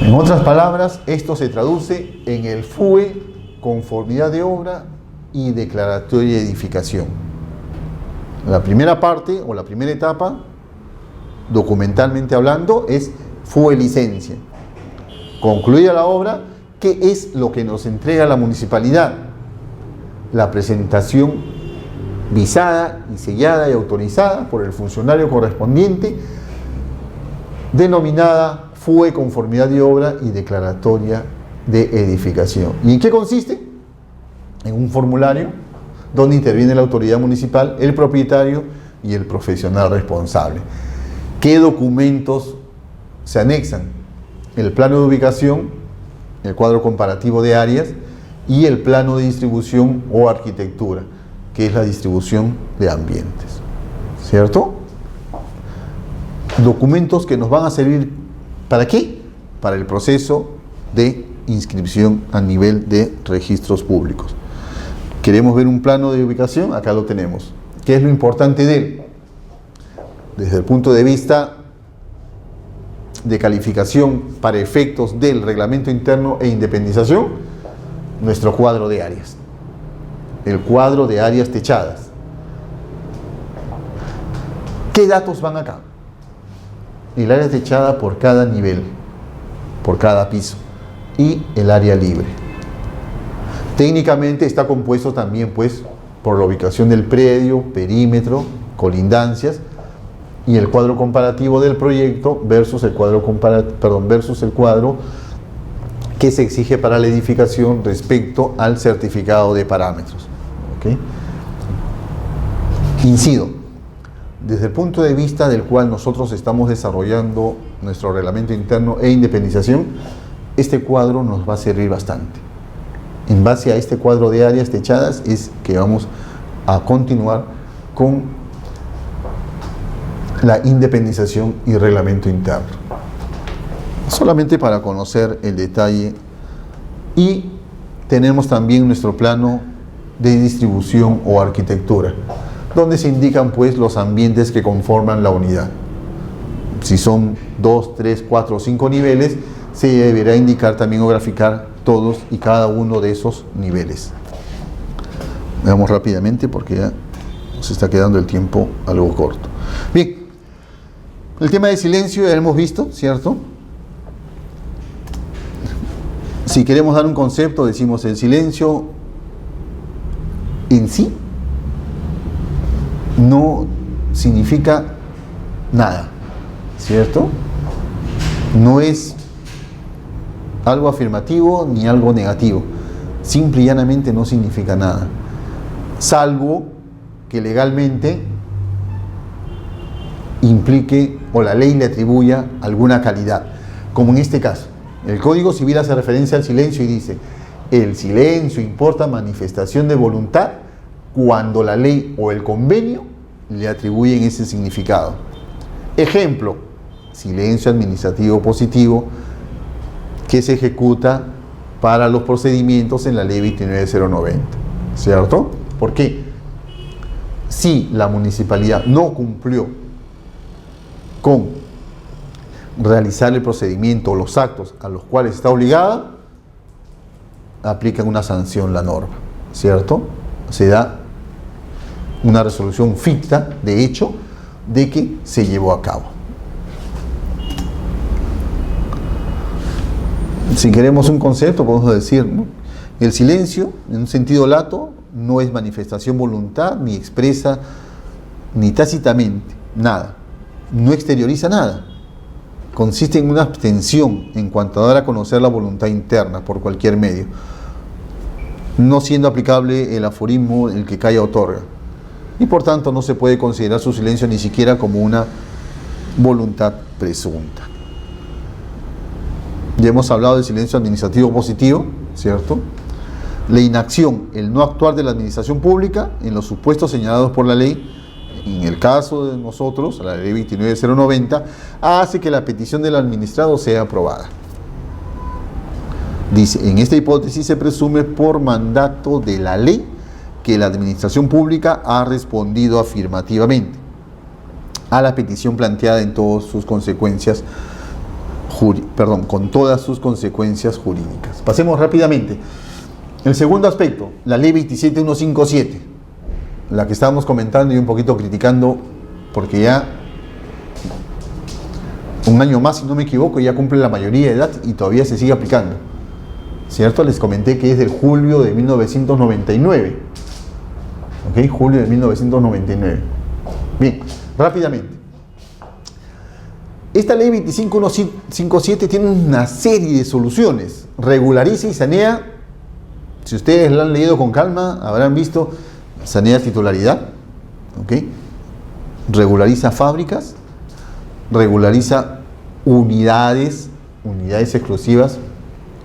En otras palabras, esto se traduce en el FUE, conformidad de obra y declaratoria de edificación. La primera parte o la primera etapa, documentalmente hablando, es FUE licencia. Concluida la obra, ¿qué es lo que nos entrega la municipalidad? La presentación visada y sellada y autorizada por el funcionario correspondiente, denominada FUE Conformidad de Obra y Declaratoria de Edificación. ¿Y en qué consiste? En un formulario donde interviene la autoridad municipal, el propietario y el profesional responsable. ¿Qué documentos se anexan? El plano de ubicación, el cuadro comparativo de áreas y el plano de distribución o arquitectura, que es la distribución de ambientes. ¿Cierto? Documentos que nos van a servir ¿para qué? Para el proceso de inscripción a nivel de registros públicos. ¿Queremos ver un plano de ubicación? Acá lo tenemos. ¿Qué es lo importante de él? Desde el punto de vista de calificación para efectos del reglamento interno e independización, nuestro cuadro de áreas. El cuadro de áreas techadas. ¿Qué datos van acá? El área techada por cada nivel, por cada piso, y el área libre. Técnicamente está compuesto también pues por la ubicación del predio, perímetro, colindancias y el cuadro comparativo del proyecto versus el cuadro que se exige para la edificación respecto al certificado de parámetros. ¿Okay? Incido, desde el punto de vista del cual nosotros estamos desarrollando nuestro reglamento interno e independización, este cuadro nos va a servir bastante. En base a este cuadro de áreas techadas es que vamos a continuar con la independización y reglamento interno. Solamente para conocer el detalle. Y tenemos también nuestro plano de distribución o arquitectura, donde se indican pues los ambientes que conforman la unidad. Si son 2, 3, 4 o 5 niveles, se deberá indicar también o graficar todos y cada uno de esos niveles. Veamos rápidamente porque ya nos está quedando el tiempo algo corto. Bien, el tema de silencio ya lo hemos visto, ¿cierto? Si queremos dar un concepto, decimos el silencio en sí no significa nada, ¿cierto? No es algo afirmativo ni algo negativo, simple y llanamente no significa nada, salvo que legalmente implique o la ley le atribuya alguna calidad, como en este caso. El Código Civil hace referencia al silencio y dice: el silencio importa manifestación de voluntad cuando la ley o el convenio le atribuyen ese significado. Ejemplo, silencio administrativo positivo que se ejecuta para los procedimientos en la ley 29090, ¿cierto? ¿Por qué? Si la municipalidad no cumplió con realizar el procedimiento o los actos a los cuales está obligada, aplica una sanción la norma, ¿cierto? Se da una resolución ficta, de hecho, de que se llevó a cabo. Si queremos un concepto, podemos decir, ¿no? El silencio, en un sentido lato, no es manifestación voluntad, ni expresa, ni tácitamente, nada. No exterioriza nada. Consiste en una abstención en cuanto a dar a conocer la voluntad interna por cualquier medio, no siendo aplicable el aforismo el que calla otorga, y por tanto no se puede considerar su silencio ni siquiera como una voluntad presunta. Ya hemos hablado del silencio administrativo positivo, ¿cierto? La inacción, el no actuar de la administración pública en los supuestos señalados por la ley, en el caso de nosotros, la ley 29090, hace que la petición del administrado sea aprobada. Dice, en esta hipótesis se presume por mandato de la ley que la administración pública ha respondido afirmativamente a la petición planteada en todas sus consecuencias con todas sus consecuencias jurídicas. Pasemos rápidamente. El segundo aspecto, la ley 27157, la que estábamos comentando y un poquito criticando, porque ya un año más, si no me equivoco, ya cumple la mayoría de edad y todavía se sigue aplicando, ¿cierto? Les comenté que es del julio de 1999, ¿ok? Julio de 1999. Bien, rápidamente. Esta ley 25157 tiene una serie de soluciones. Regulariza y sanea. Si ustedes la han leído con calma, habrán visto, sanea titularidad, ¿ok? Regulariza fábricas, regulariza unidades exclusivas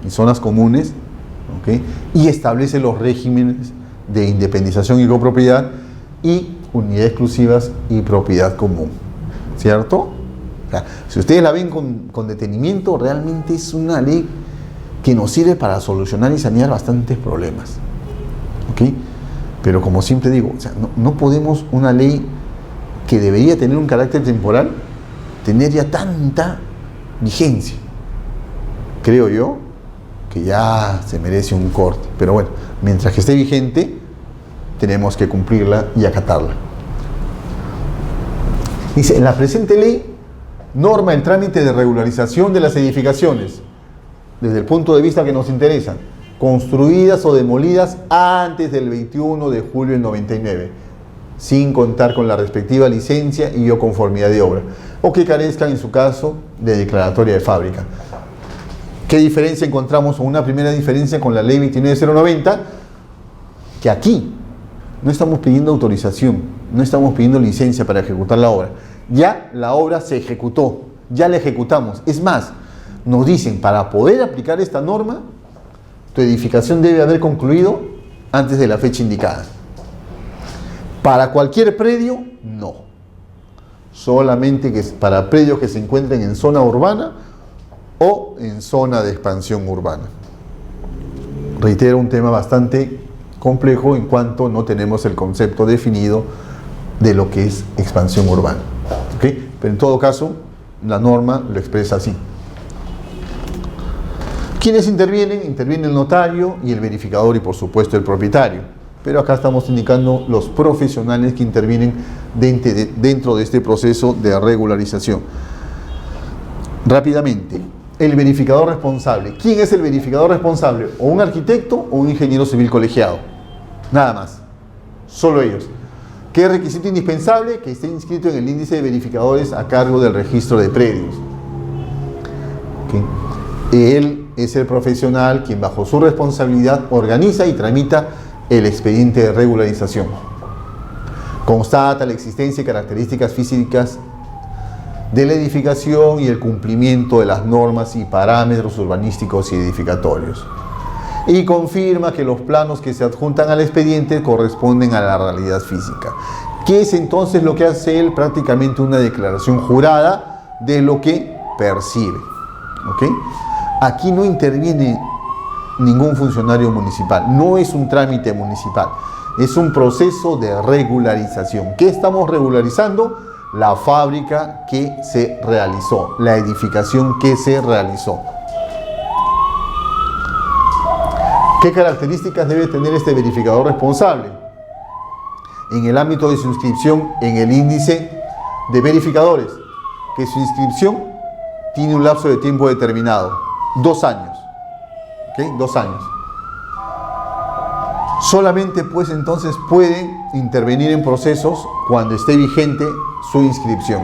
y zonas comunes, ¿ok? Y establece los regímenes de independización y copropiedad y unidades exclusivas y propiedad común, ¿cierto? O sea, si ustedes la ven con detenimiento, realmente es una ley que nos sirve para solucionar y sanear bastantes problemas, ¿ok? Pero como siempre digo, o sea, no podemos una ley que debería tener un carácter temporal tener ya tanta vigencia. Creo yo que ya se merece un corte, pero bueno, mientras que esté vigente tenemos que cumplirla y acatarla. Dice, la presente ley norma el trámite de regularización de las edificaciones desde el punto de vista que nos interesa, construidas o demolidas antes del 21 de julio del 99, sin contar con la respectiva licencia y o conformidad de obra, o que carezcan en su caso de declaratoria de fábrica. ¿Qué diferencia encontramos? O una primera diferencia con la ley 29090, que aquí no estamos pidiendo autorización, no estamos pidiendo licencia para ejecutar la obra. Ya la obra se ejecutó, ya la ejecutamos. Es más, nos dicen, para poder aplicar esta norma, tu edificación debe haber concluido antes de la fecha indicada. Para cualquier predio, no. Solamente que es para predios que se encuentren en zona urbana o en zona de expansión urbana. Reitero, un tema bastante complejo en cuanto no tenemos el concepto definido de lo que es expansión urbana, ¿okay? Pero en todo caso, la norma lo expresa así. ¿Quiénes intervienen? Interviene el notario y el verificador y por supuesto el propietario. Pero acá estamos indicando los profesionales que intervienen dentro de este proceso de regularización. Rápidamente, el verificador responsable. ¿Quién es el verificador responsable? O un arquitecto o un ingeniero civil colegiado. Nada más. Solo ellos. ¿Qué requisito indispensable? Que esté inscrito en el índice de verificadores a cargo del registro de predios. ¿Okay? Él es el profesional quien bajo su responsabilidad organiza y tramita el expediente de regularización. Constata la existencia y características físicas de la edificación y el cumplimiento de las normas y parámetros urbanísticos y edificatorios. Y confirma que los planos que se adjuntan al expediente corresponden a la realidad física. ¿Qué es entonces lo que hace él? Prácticamente una declaración jurada de lo que percibe. ¿Ok? Aquí no interviene ningún funcionario municipal, no es un trámite municipal, es un proceso de regularización. ¿Qué estamos regularizando? La fábrica que se realizó, la edificación que se realizó. ¿Qué características debe tener este verificador responsable? En el ámbito de su inscripción en el índice de verificadores, que su inscripción tiene un lapso de tiempo determinado, 2 años. ¿Ok? 2 años. Solamente pues entonces puede intervenir en procesos cuando esté vigente su inscripción.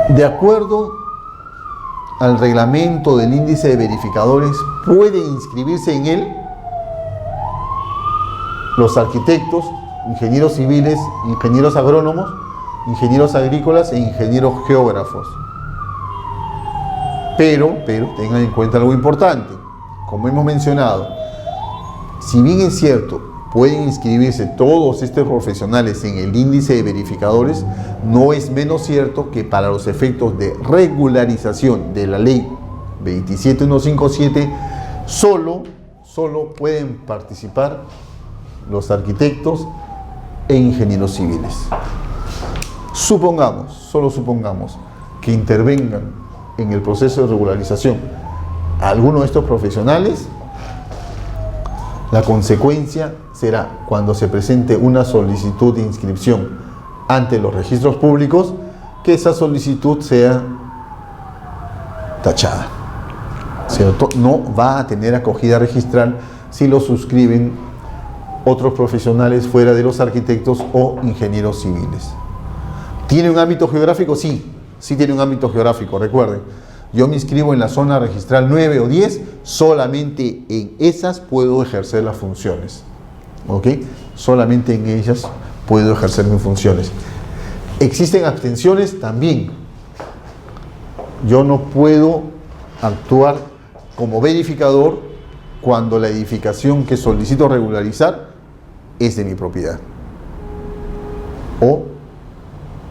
De acuerdo al reglamento del índice de verificadores, puede inscribirse en él los arquitectos, ingenieros civiles, ingenieros agrónomos, ingenieros agrícolas e ingenieros geógrafos. Pero tengan en cuenta algo importante. Como hemos mencionado, si bien es cierto, pueden inscribirse todos estos profesionales en el índice de verificadores, no es menos cierto que para los efectos de regularización de la ley 27157, solo pueden participar los arquitectos e ingenieros civiles. Solo supongamos que intervengan en el proceso de regularización alguno de estos profesionales, la consecuencia será, cuando se presente una solicitud de inscripción ante los registros públicos, que esa solicitud sea tachada, ¿cierto? No va a tener acogida registral si lo suscriben otros profesionales fuera de los arquitectos o ingenieros civiles. ¿Tiene un ámbito geográfico? Sí, sí tiene un ámbito geográfico. Recuerden, yo me inscribo en la zona registral 9 o 10, solamente en esas puedo ejercer las funciones. ¿Ok? Solamente en ellas puedo ejercer mis funciones. ¿Existen abstenciones? También. Yo no puedo actuar como verificador cuando la edificación que solicito regularizar es de mi propiedad. O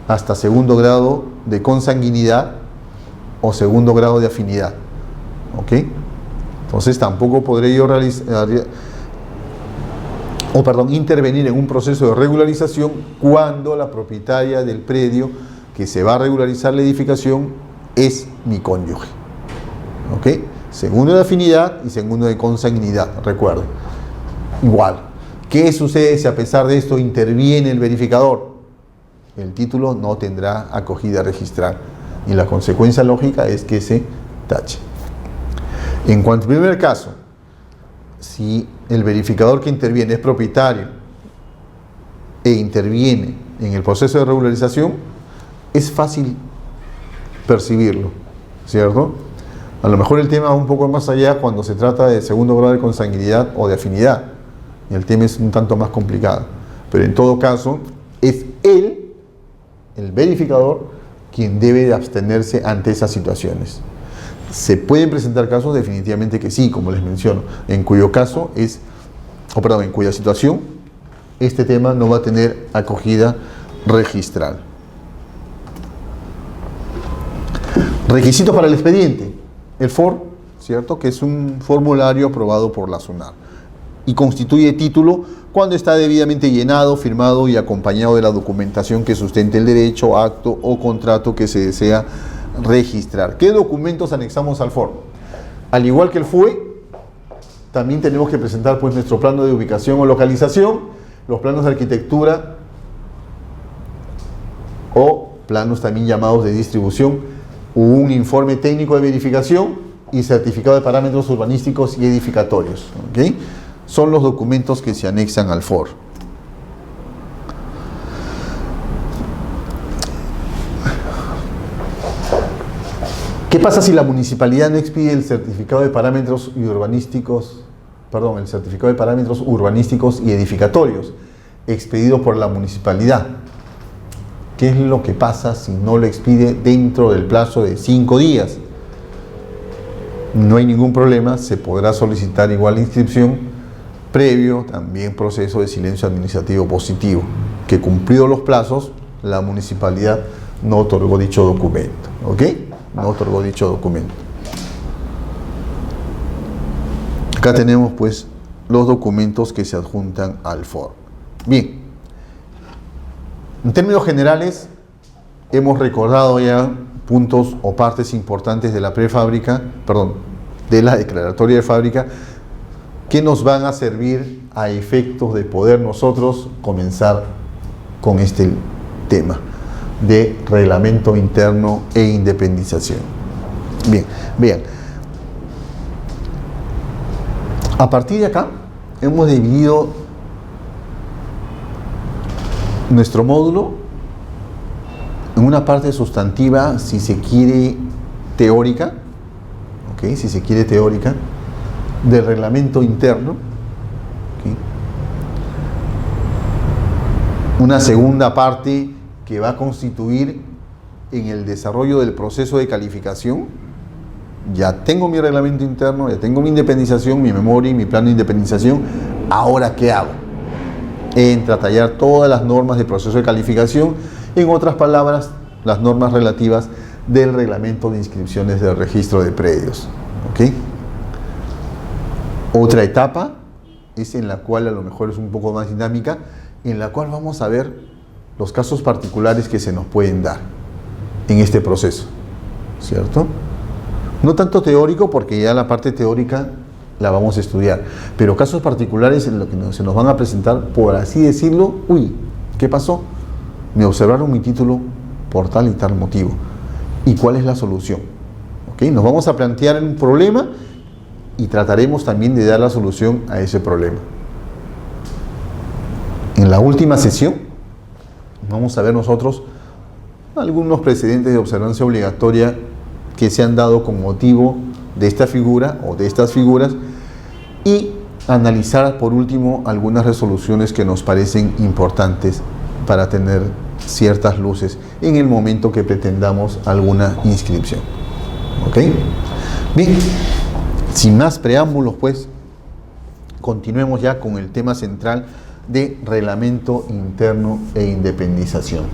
hasta segundo grado de consanguinidad o segundo grado de afinidad. ¿Ok? Entonces tampoco podré yo intervenir en un proceso de regularización cuando la propietaria del predio que se va a regularizar la edificación es mi cónyuge. ¿Ok? Segundo de afinidad y segundo de consanguinidad, recuerden. Igual, ¿qué sucede si a pesar de esto interviene el verificador? El título no tendrá acogida registral y la consecuencia lógica es que se tache. En cuanto al primer caso, si el verificador que interviene es propietario e interviene en el proceso de regularización, es fácil percibirlo, ¿cierto? A lo mejor el tema va un poco más allá cuando se trata de segundo grado de consanguinidad o de afinidad, y el tema es un tanto más complicado, pero en todo caso es él, el verificador, quien debe de abstenerse ante esas situaciones. ¿Se pueden presentar casos? Definitivamente que sí, como les menciono, en cuyo caso en cuya situación este tema no va a tener acogida registral. Requisitos para el expediente. El FOR, ¿cierto? Que es un formulario aprobado por la SUNAR y constituye título cuando está debidamente llenado, firmado y acompañado de la documentación que sustente el derecho, acto o contrato que se desea registrar. ¿Qué documentos anexamos al FOR? Al igual que el FUE, también tenemos que presentar pues nuestro plano de ubicación o localización, los planos de arquitectura o planos también llamados de distribución, un informe técnico de verificación y certificado de parámetros urbanísticos y edificatorios. ¿Okay? Son los documentos que se anexan al FOR. ¿Qué pasa si la municipalidad no expide el certificado de parámetros urbanísticos y edificatorios expedido por la municipalidad? ¿Qué es lo que pasa si no lo expide dentro del plazo de 5 días? No hay ningún problema, se podrá solicitar igual la inscripción previo también proceso de silencio administrativo positivo, que cumplidos los plazos, la municipalidad no otorgó dicho documento. ¿Ok? No otorgó dicho documento. Acá tenemos pues los documentos que se adjuntan al FOR. Bien. En términos generales, hemos recordado ya puntos o partes importantes de la de la declaratoria de fábrica, que nos van a servir a efectos de poder nosotros comenzar con este tema de reglamento interno e independización. Bien, vean. A partir de acá, hemos dividido nuestro módulo en una parte sustantiva, si se quiere teórica, ¿okay? Si se quiere teórica, del reglamento interno, ¿okay? Una segunda parte que va a constituir en el desarrollo del proceso de calificación. Ya tengo mi reglamento interno, ya tengo mi independización, mi memoria y mi plan de independización. ¿Ahora qué hago? Entra a tallar todas las normas del proceso de calificación, en otras palabras, las normas relativas del reglamento de inscripciones del registro de predios. ¿Okay? Otra etapa es en la cual a lo mejor es un poco más dinámica, en la cual vamos a ver los casos particulares que se nos pueden dar en este proceso, ¿cierto? No tanto teórico, porque ya la parte teórica la vamos a estudiar, pero casos particulares en los que se nos van a presentar, por así decirlo. Uy, ¿qué pasó? Me observaron mi título por tal y tal motivo. ¿Y cuál es la solución? ¿Okay? Nos vamos a plantear un problema y trataremos también de dar la solución a ese problema. En la última sesión vamos a ver nosotros algunos precedentes de observancia obligatoria que se han dado con motivo de esta figura o de estas figuras y analizar por último algunas resoluciones que nos parecen importantes para tener ciertas luces en el momento que pretendamos alguna inscripción. ¿Ok? Bien, sin más preámbulos, pues, continuemos ya con el tema central de reglamento interno e independización.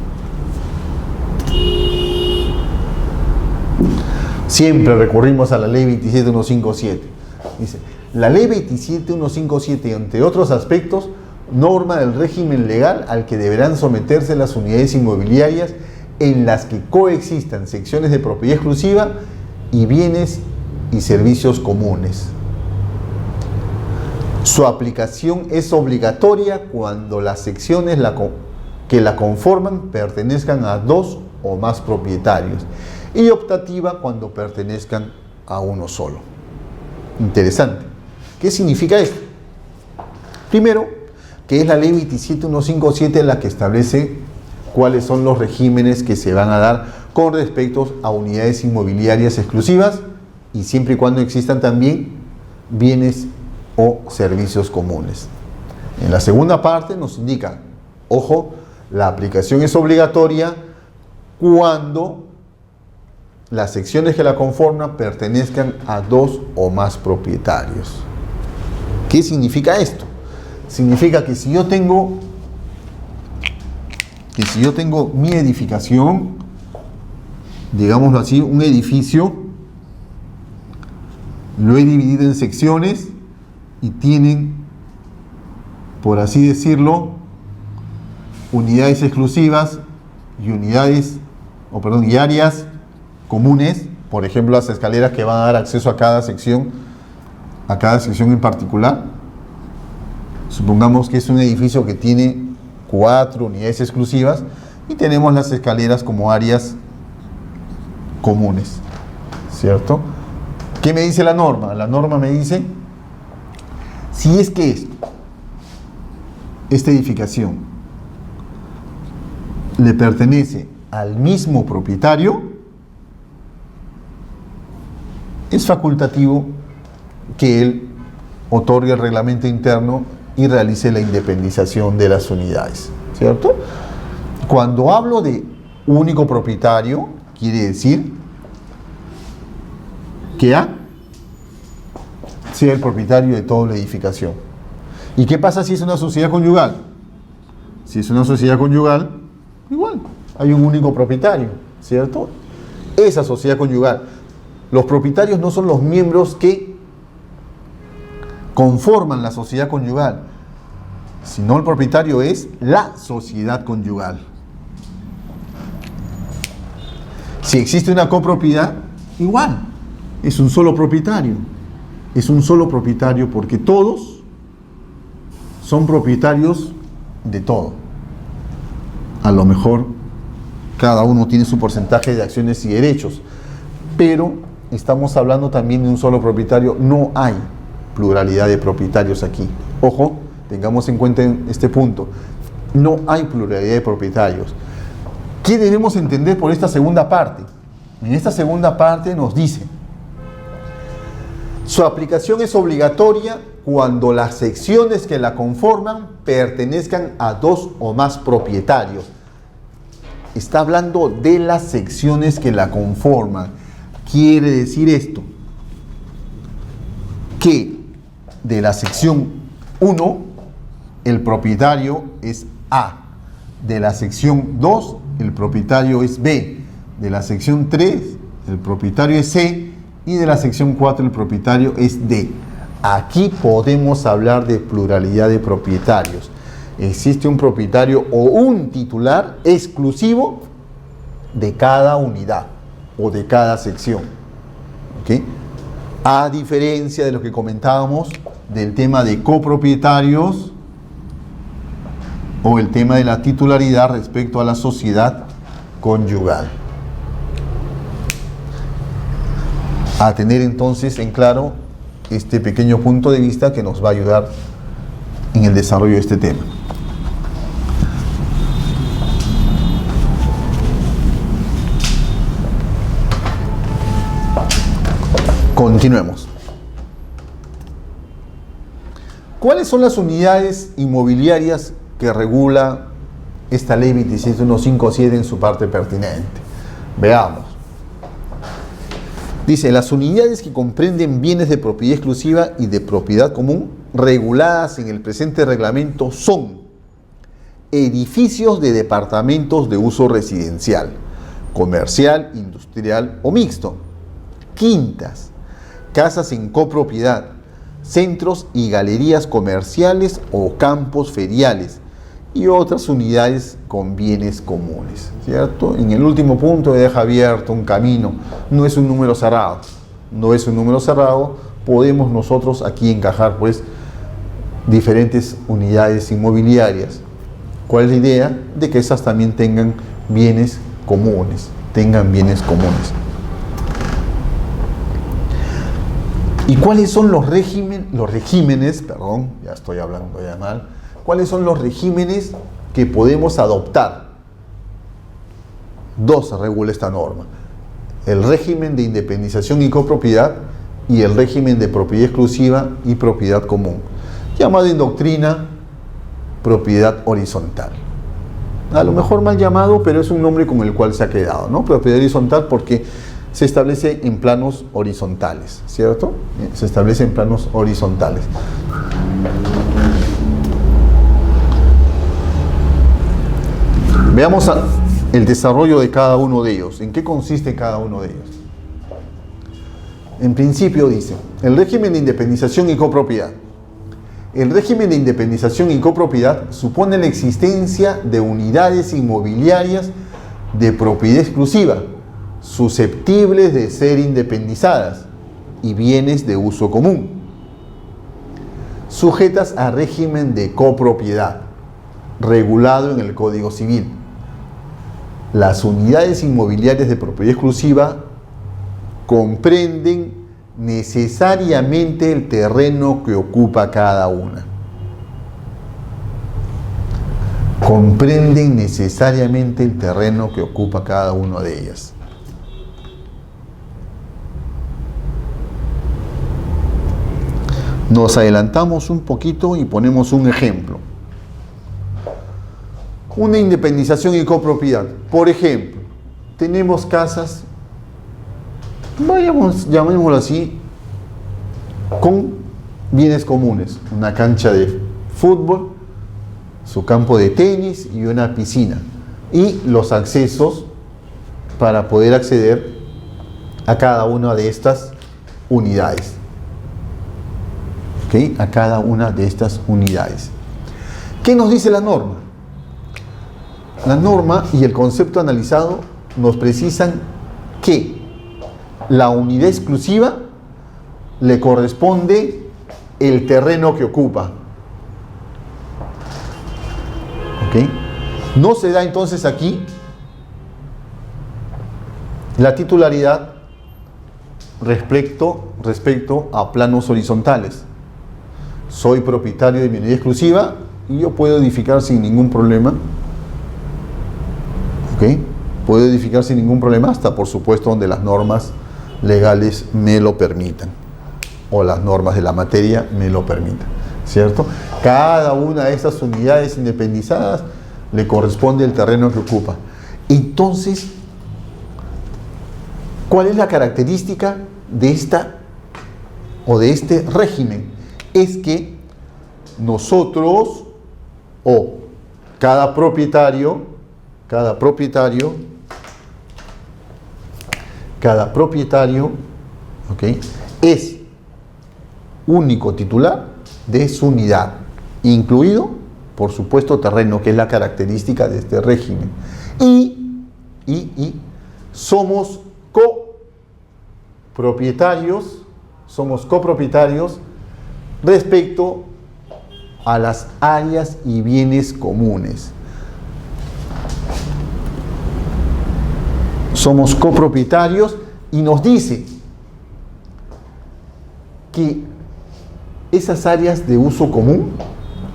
Siempre recurrimos a la ley 27157. Dice, la ley 27157, entre otros aspectos, norma el régimen legal al que deberán someterse las unidades inmobiliarias en las que coexistan secciones de propiedad exclusiva y bienes y servicios comunes. Su aplicación es obligatoria cuando las secciones que la conforman pertenezcan a dos o más propietarios y optativa cuando pertenezcan a uno solo. Interesante. ¿Qué significa esto? Primero, que es la ley 27157 la que establece cuáles son los regímenes que se van a dar con respecto a unidades inmobiliarias exclusivas y siempre y cuando existan también bienes o servicios comunes. En la segunda parte nos indica, ojo, la aplicación es obligatoria cuando las secciones que la conforman pertenezcan a dos o más propietarios. ¿Qué significa esto? Significa que si yo tengo mi edificación, digámoslo así, un edificio, lo he dividido en secciones y tienen, por así decirlo, unidades exclusivas y áreas comunes, por ejemplo, las escaleras que van a dar acceso a cada sección en particular. Supongamos que es un edificio que tiene 4 unidades exclusivas y tenemos las escaleras como áreas comunes, ¿cierto? ¿Qué me dice la norma? La norma me dice, si es que esta edificación le pertenece al mismo propietario, es facultativo que él otorgue el reglamento interno y realice la independización de las unidades, ¿cierto? Cuando hablo de único propietario, quiere decir que A sea el propietario de toda la edificación. ¿Y qué pasa si es una sociedad conyugal? Si es una sociedad conyugal, igual, hay un único propietario, ¿cierto? Esa sociedad conyugal. Los propietarios no son los miembros que conforman la sociedad conyugal, sino el propietario es la sociedad conyugal. Si existe una copropiedad, igual, es un solo propietario. Es un solo propietario porque todos son propietarios de todo. A lo mejor cada uno tiene su porcentaje de acciones y derechos, pero estamos hablando también de un solo propietario. No hay pluralidad de propietarios aquí. Ojo, tengamos en cuenta este punto. No hay pluralidad de propietarios. ¿Qué debemos entender por esta segunda parte? En esta segunda parte nos dice: su aplicación es obligatoria cuando las secciones que la conforman pertenezcan a dos o más propietarios. Está hablando de las secciones que la conforman. Quiere decir esto, que de la sección 1, el propietario es A. De la sección 2, el propietario es B. De la sección 3, el propietario es C. Y de la sección 4, el propietario es D. Aquí podemos hablar de pluralidad de propietarios. Existe un propietario o un titular exclusivo de cada unidad o de cada sección. ¿Ok? A diferencia de lo que comentábamos del tema de copropietarios o el tema de la titularidad respecto a la sociedad conyugal. A tener entonces en claro este pequeño punto de vista que nos va a ayudar en el desarrollo de este tema. Continuemos. ¿Cuáles son las unidades inmobiliarias que regula esta ley 27157 en su parte pertinente? Veamos. Dice, las unidades que comprenden bienes de propiedad exclusiva y de propiedad común reguladas en el presente reglamento son edificios de departamentos de uso residencial, comercial, industrial o mixto, quintas, casas en copropiedad, centros y galerías comerciales o campos feriales y otras unidades con bienes comunes, ¿cierto? En el último punto deja abierto un camino, no es un número cerrado, no es un número cerrado, podemos nosotros aquí encajar pues diferentes unidades inmobiliarias. ¿Cuál es la idea? De que esas también tengan bienes comunes, ¿Y cuáles son los regímenes, perdón, ya estoy hablando ya mal, cuáles son los regímenes que podemos adoptar? Dos regula esta norma: el régimen de independización y copropiedad y el régimen de propiedad exclusiva y propiedad común, llamado en doctrina propiedad horizontal. A lo mejor mal llamado, pero es un nombre con el cual se ha quedado, ¿no? Propiedad horizontal porque se establece en planos horizontales, ¿cierto? Se establece en planos horizontales. Veamos el desarrollo de cada uno de ellos. ¿En qué consiste cada uno de ellos? En principio dice, el régimen de independización y copropiedad. El régimen de independización y copropiedad supone la existencia de unidades inmobiliarias de propiedad exclusiva, susceptibles de ser independizadas, y bienes de uso común, sujetas a régimen de copropiedad, regulado en el Código Civil. Las unidades inmobiliarias de propiedad exclusiva comprenden necesariamente el terreno que ocupa cada una. Comprenden necesariamente el terreno que ocupa cada una de ellas. Nos adelantamos un poquito y ponemos un ejemplo. Una independización y copropiedad. Por ejemplo, tenemos casas, llamémoslo así, con bienes comunes. Una cancha de fútbol, su campo de tenis y una piscina. Y los accesos para poder acceder a cada una de estas unidades. ¿Okay? A cada una de estas unidades. ¿Qué nos dice la norma? La norma y el concepto analizado nos precisan que la unidad exclusiva le corresponde el terreno que ocupa. ¿Okay? No se da entonces aquí la titularidad respecto a planos horizontales. Soy propietario de mi unidad exclusiva y yo puedo edificar sin ningún problema. ¿Ok? Puedo edificar sin ningún problema, hasta por supuesto donde las normas legales me lo permitan, o las normas de la materia me lo permitan, ¿cierto? Cada una de estas unidades independizadas le corresponde el terreno que ocupa. Entonces, ¿cuál es la característica de esta o de este régimen? Es que nosotros o cada propietario, ¿okay?, es único titular de su unidad, incluido, por supuesto, terreno, que es la característica de este régimen. Y somos copropietarios respecto a las áreas y bienes comunes. Somos copropietarios y nos dice que esas áreas de uso común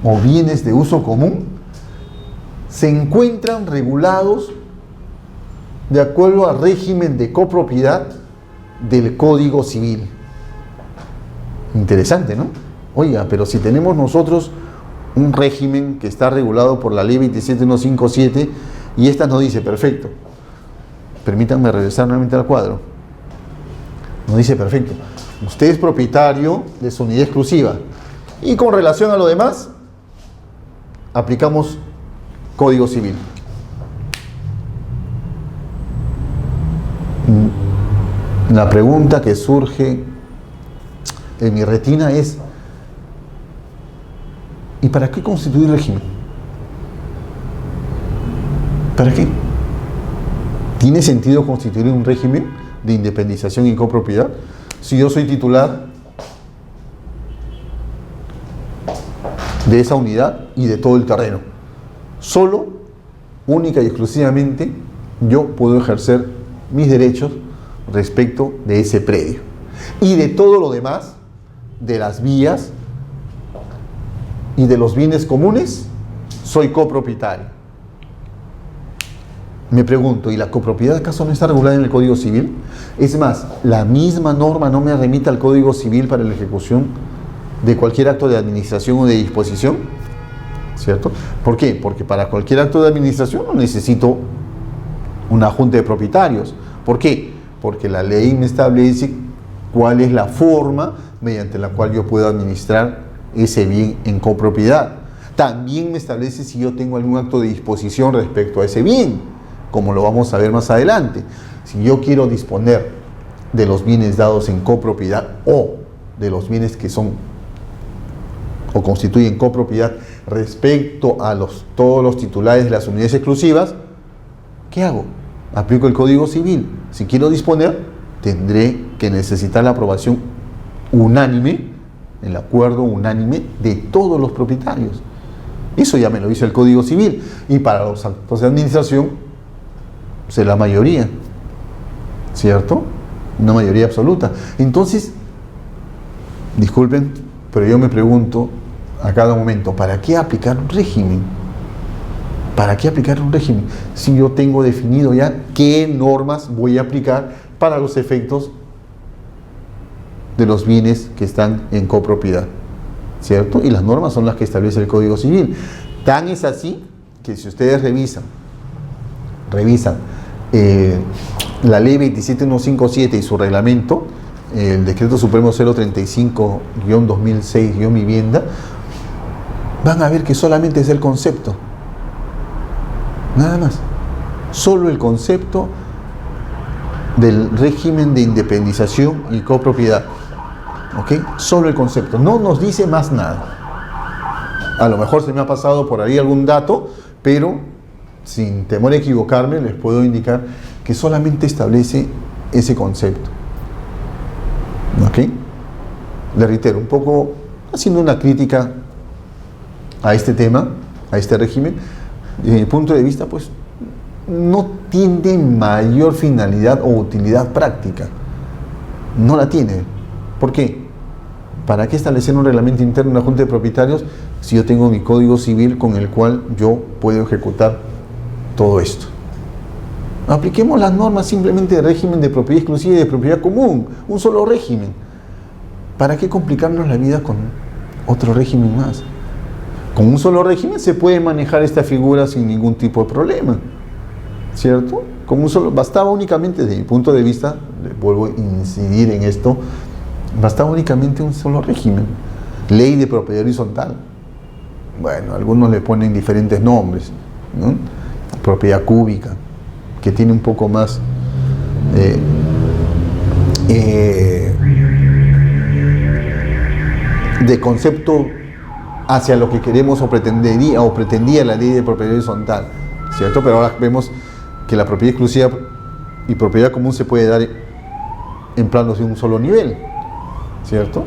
o bienes de uso común se encuentran regulados de acuerdo al régimen de copropiedad del Código Civil. Interesante, ¿no? Oiga, pero si tenemos nosotros un régimen que está regulado por la ley 27157 y esta nos dice, perfecto, permítanme regresar nuevamente al cuadro, nos dice, perfecto, usted es propietario de su unidad exclusiva y con relación a lo demás aplicamos Código Civil. La pregunta que surge en mi retina es, ¿y para qué constituir régimen? ¿Para qué? ¿Tiene sentido constituir un régimen de independización y copropiedad si yo soy titular de esa unidad y de todo el terreno? Solo, única y exclusivamente, yo puedo ejercer mis derechos respecto de ese predio. Y de todo lo demás, de las vías y de los bienes comunes, soy copropietario. Me pregunto, ¿y la copropiedad acaso no está regulada en el Código Civil? Es más, la misma norma no me remite al Código Civil para la ejecución de cualquier acto de administración o de disposición, ¿cierto? ¿Por qué? Porque para cualquier acto de administración no necesito una junta de propietarios. ¿Por qué? Porque la ley me establece cuál es la forma mediante la cual yo puedo administrar ese bien en copropiedad. También me establece si yo tengo algún acto de disposición respecto a ese bien, como lo vamos a ver más adelante. Si yo quiero disponer de los bienes dados en copropiedad o de los bienes que son o constituyen copropiedad respecto a todos los titulares de las unidades exclusivas, ¿qué hago? Aplico el Código Civil. Si quiero disponer, tendré que necesitar la aprobación unánime, el acuerdo unánime de todos los propietarios. Eso ya me lo dice el Código Civil. Y para los actos de administración, pues la mayoría, ¿cierto? Una mayoría absoluta. Entonces, disculpen, pero yo me pregunto a cada momento, ¿para qué aplicar un régimen? ¿Para qué aplicar un régimen? Si yo tengo definido ya qué normas voy a aplicar para los efectos de los bienes que están en copropiedad, ¿cierto? Y las normas son las que establece el Código Civil. Tan es así que si ustedes revisan la ley 27157 y su reglamento, el decreto supremo 035-2006-vivienda, van a ver que solamente es el concepto, nada más, solo el concepto del régimen de independización y copropiedad, ¿ok? Solo el concepto, no nos dice más nada. A lo mejor se me ha pasado por ahí algún dato, pero sin temor a equivocarme les puedo indicar que solamente establece ese concepto, ¿ok? Le reitero, un poco haciendo una crítica a este tema, a este régimen, desde mi punto de vista, pues no tiene mayor finalidad o utilidad práctica. No la tiene. ¿Por qué? ¿Para qué establecer un reglamento interno en una junta de propietarios si yo tengo mi Código Civil con el cual yo puedo ejecutar todo esto? Apliquemos las normas simplemente de régimen de propiedad exclusiva y de propiedad común, un solo régimen. ¿Para qué complicarnos la vida con otro régimen más? Con un solo régimen se puede manejar esta figura sin ningún tipo de problema, ¿cierto? Con un solo, bastaba únicamente, desde mi punto de vista, vuelvo a incidir en esto, bastaba únicamente un solo régimen. Ley de propiedad horizontal. Bueno, algunos le ponen diferentes nombres, ¿no? Propiedad cúbica, que tiene un poco más de concepto hacia lo que queremos o pretendía la ley de propiedad horizontal, ¿cierto? Pero ahora vemos que la propiedad exclusiva y propiedad común se puede dar en planos de un solo nivel, ¿cierto?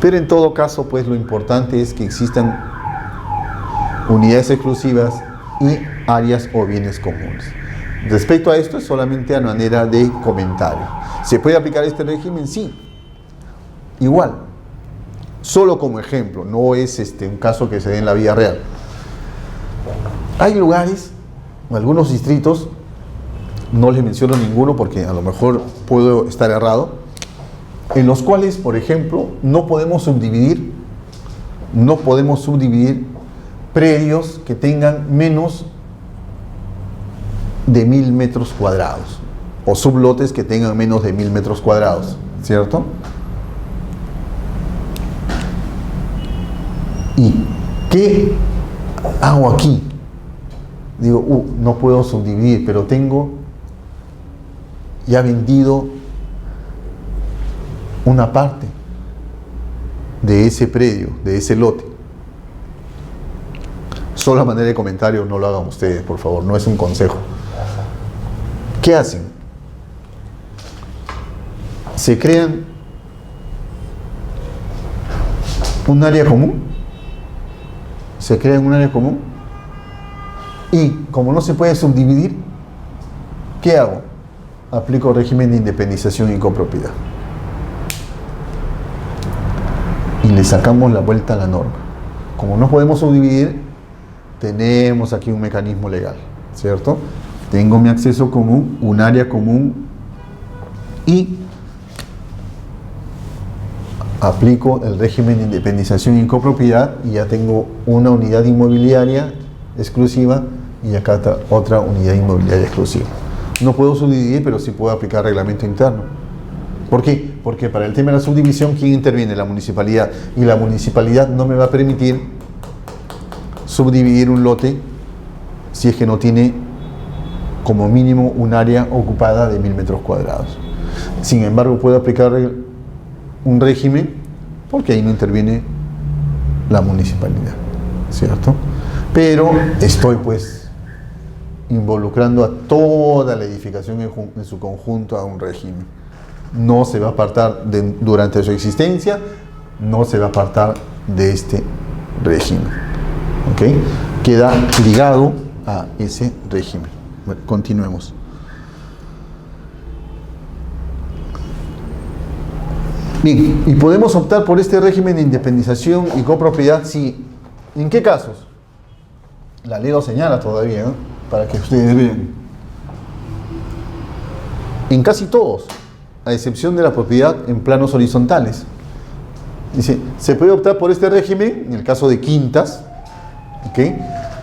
Pero en todo caso, pues lo importante es que existan unidades exclusivas y áreas o bienes comunes. Respecto a esto, es solamente a manera de comentario. ¿Se puede aplicar este régimen? Sí. Igual, Solo como ejemplo, no es un caso que se dé en la vida real. Hay lugares, algunos distritos, no les menciono ninguno porque a lo mejor puedo estar errado, en los cuales, por ejemplo, no podemos subdividir predios que tengan menos de 1000 metros cuadrados o sublotes que tengan menos de 1000 metros cuadrados, ¿cierto? ¿Y qué hago aquí? Digo, no puedo subdividir, pero tengo ya vendido una parte de ese predio, de ese lote. Solo a manera de comentario, no lo hagan ustedes, por favor, no es un consejo. ¿Qué hacen? Se crean un área común. Se crean un área común. Y como no se puede subdividir, ¿qué hago? Aplico régimen de independización y copropiedad. Y le sacamos la vuelta a la norma. Como no podemos subdividir, tenemos aquí un mecanismo legal, ¿cierto? Tengo mi acceso común, un área común y aplico el régimen de independización y copropiedad y ya tengo una unidad inmobiliaria exclusiva y acá está otra unidad inmobiliaria exclusiva. No puedo subdividir, pero sí puedo aplicar reglamento interno. ¿Por qué? Porque para el tema de la subdivisión, ¿quién interviene? La municipalidad. Y la municipalidad no me va a permitir subdividir un lote si es que no tiene como mínimo un área ocupada de 1000 metros cuadrados. Sin embargo, puedo aplicar un régimen porque ahí no interviene la municipalidad, ¿cierto? Pero estoy pues involucrando a toda la edificación en su conjunto a un régimen. No se va a apartar durante su existencia, no se va a apartar de este régimen. ¿Ok? Queda ligado a ese régimen. Bueno, continuemos. Bien, y podemos optar por este régimen de independización y copropiedad si, ¿en qué casos? La ley lo señala todavía, ¿no? Para que ustedes vean. En casi todos, a excepción de la propiedad en planos horizontales. Dice, se puede optar por este régimen en el caso de quintas, ¿okay?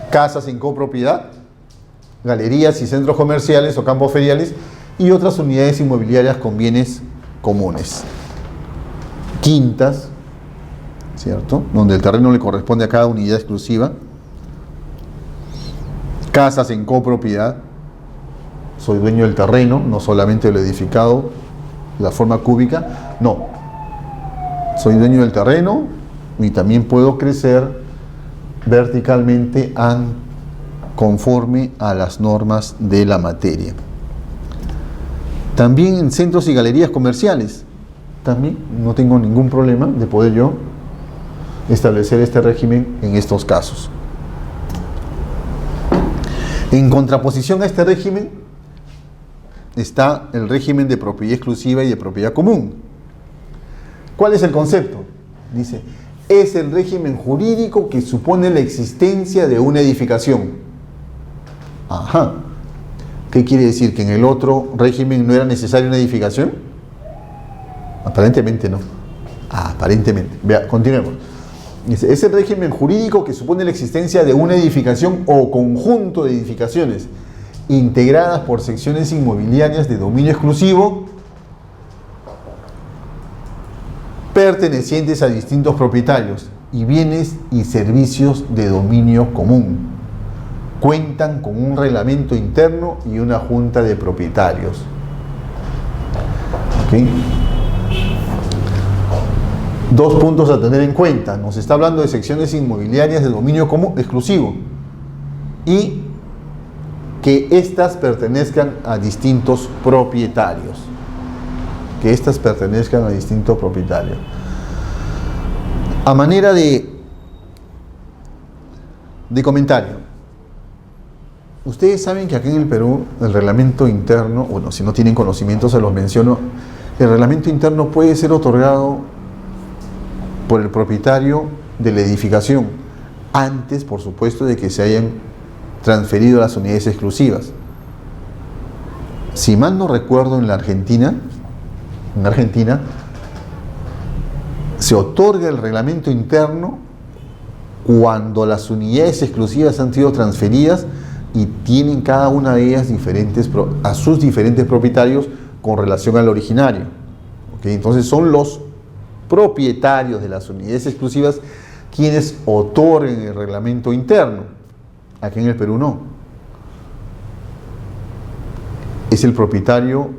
Casas en copropiedad, galerías y centros comerciales o campos feriales y otras unidades inmobiliarias con bienes comunes. Quintas, ¿cierto? Donde el terreno le corresponde a cada unidad exclusiva. Casas en copropiedad, soy dueño del terreno, no solamente lo edificado, la forma cúbica, no. Soy dueño del terreno y también puedo crecer verticalmente conforme a las normas de la materia. También en centros y galerías comerciales, también no tengo ningún problema de poder yo establecer este régimen en estos casos. En contraposición a este régimen está el régimen de propiedad exclusiva y de propiedad común. ¿Cuál es el concepto? Dice, es el régimen jurídico que supone la existencia de una edificación. Ajá. ¿Qué quiere decir? ¿Que en el otro régimen no era necesaria una edificación? Aparentemente no. Aparentemente. Vea, continuemos. Dice, es el régimen jurídico que supone la existencia de una edificación o conjunto de edificaciones integradas por secciones inmobiliarias de dominio exclusivo pertenecientes a distintos propietarios y bienes y servicios de dominio común. Cuentan con un reglamento interno y una junta de propietarios. ¿Ok? Dos puntos a tener en cuenta. Nos está hablando de secciones inmobiliarias de dominio común exclusivo y que éstas pertenezcan a distintos propietarios. Que éstas pertenezcan a distintos propietarios. A manera de comentario, ustedes saben que aquí en el Perú el reglamento interno, bueno, si no tienen conocimiento se los menciono, el reglamento interno puede ser otorgado por el propietario de la edificación, antes, por supuesto, de que se hayan transferido las unidades exclusivas. Si mal no recuerdo, en Argentina se otorga el reglamento interno cuando las unidades exclusivas han sido transferidas y tienen cada una de ellas a sus diferentes propietarios con relación al originario. ¿Okay? Entonces son los propietarios de las unidades exclusivas quienes otorguen el reglamento interno. Aquí en el Perú no. Es el propietario,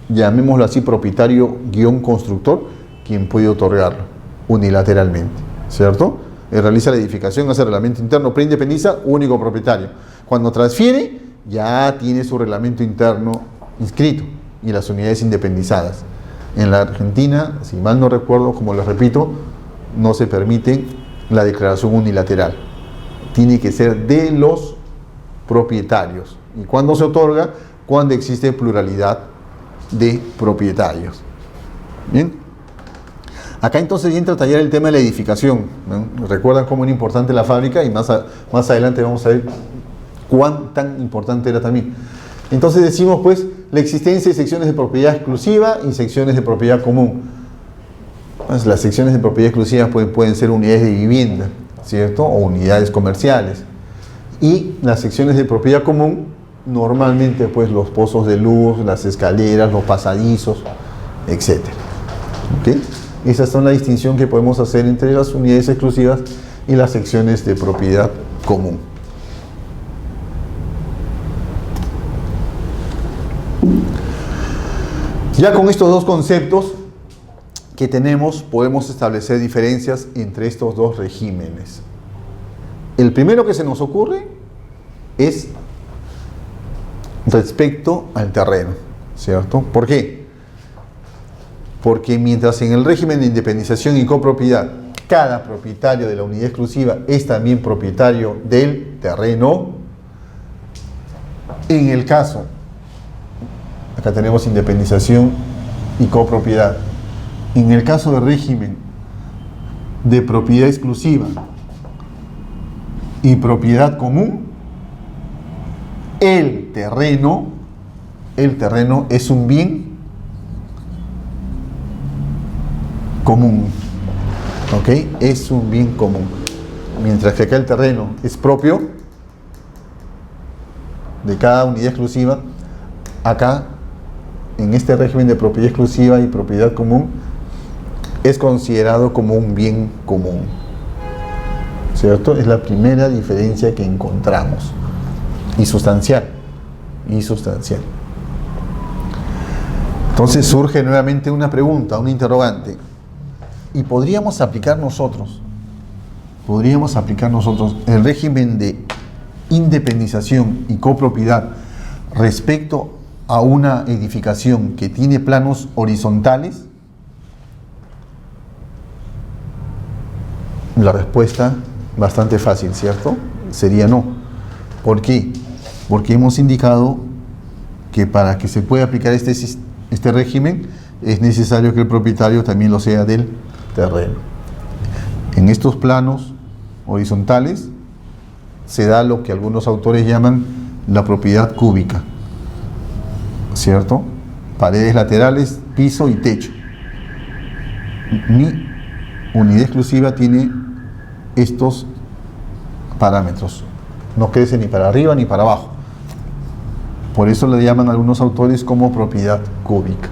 llamémoslo así, propietario-constructor, quien puede otorgarlo unilateralmente, ¿cierto? Él realiza la edificación, hace reglamento interno, preindependiza, único propietario. Cuando transfiere, ya tiene su reglamento interno inscrito y las unidades independizadas. En la Argentina, si mal no recuerdo, como les repito, no se permite la declaración unilateral. Tiene que ser de los propietarios. ¿Y cuándo se otorga? Cuando existe pluralidad de propietarios. Bien. Acá entonces entra a tallar el tema de la edificación, ¿no? Recuerdan cómo era importante la fábrica y más adelante vamos a ver cuán tan importante era también. Entonces decimos pues la existencia de secciones de propiedad exclusiva y secciones de propiedad común. Pues, las secciones de propiedad exclusiva pueden ser unidades de vivienda, ¿cierto? O unidades comerciales. Y las secciones de propiedad común, normalmente pues los pozos de luz, las escaleras, los pasadizos, etc. ¿Okay? Esas son la distinción que podemos hacer entre las unidades exclusivas y las secciones de propiedad común. Ya con estos dos conceptos que tenemos, podemos establecer diferencias entre estos dos regímenes. El primero que se nos ocurre es respecto al terreno, ¿cierto? ¿Por qué? Porque mientras en el régimen de independización y copropiedad, cada propietario de la unidad exclusiva es también propietario del terreno, en el caso, acá tenemos independización y copropiedad, en el caso del régimen de propiedad exclusiva y propiedad común, el terreno es un bien común, ¿ok? Es un bien común. Mientras que acá el terreno es propio de cada unidad exclusiva, acá, en este régimen de propiedad exclusiva y propiedad común, es considerado como un bien común, ¿cierto? Es la primera diferencia que encontramos, y sustancial. Entonces surge nuevamente una pregunta, una interrogante. ¿Y podríamos aplicar nosotros el régimen de independización y copropiedad respecto a una edificación que tiene planos horizontales? La respuesta bastante fácil, ¿cierto? Sería no. ¿Por qué? Porque hemos indicado que para que se pueda aplicar este régimen es necesario que el propietario también lo sea del terreno. En estos planos horizontales se da lo que algunos autores llaman la propiedad cúbica, ¿cierto? Paredes laterales, piso y techo. Mi unidad exclusiva tiene estos parámetros. No crece ni para arriba ni para abajo. Por eso le llaman algunos autores como propiedad cúbica,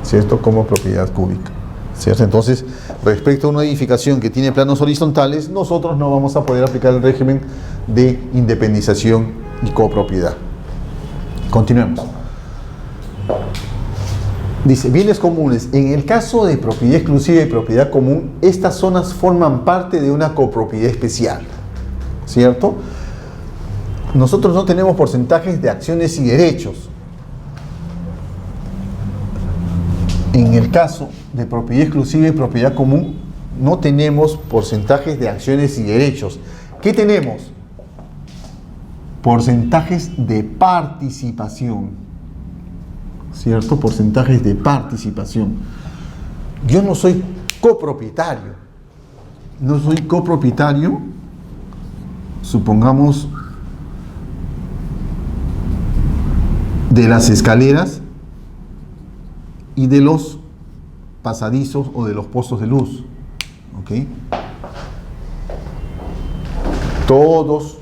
¿cierto? Como propiedad cúbica, ¿cierto? Entonces, respecto a una edificación que tiene planos horizontales, nosotros no vamos a poder aplicar el régimen de independización y copropiedad. Continuemos. Dice, bienes comunes. En el caso de propiedad exclusiva y propiedad común, estas zonas forman parte de una copropiedad especial, ¿cierto? Nosotros no tenemos porcentajes de acciones y derechos. En el caso de propiedad exclusiva y propiedad común, no tenemos porcentajes de acciones y derechos. ¿Qué tenemos? Porcentajes de participación, ¿cierto? Porcentajes de participación. Yo no soy copropietario, no soy copropietario, supongamos, de las escaleras y de los pasadizos o de los postos de luz. ¿Ok? Todos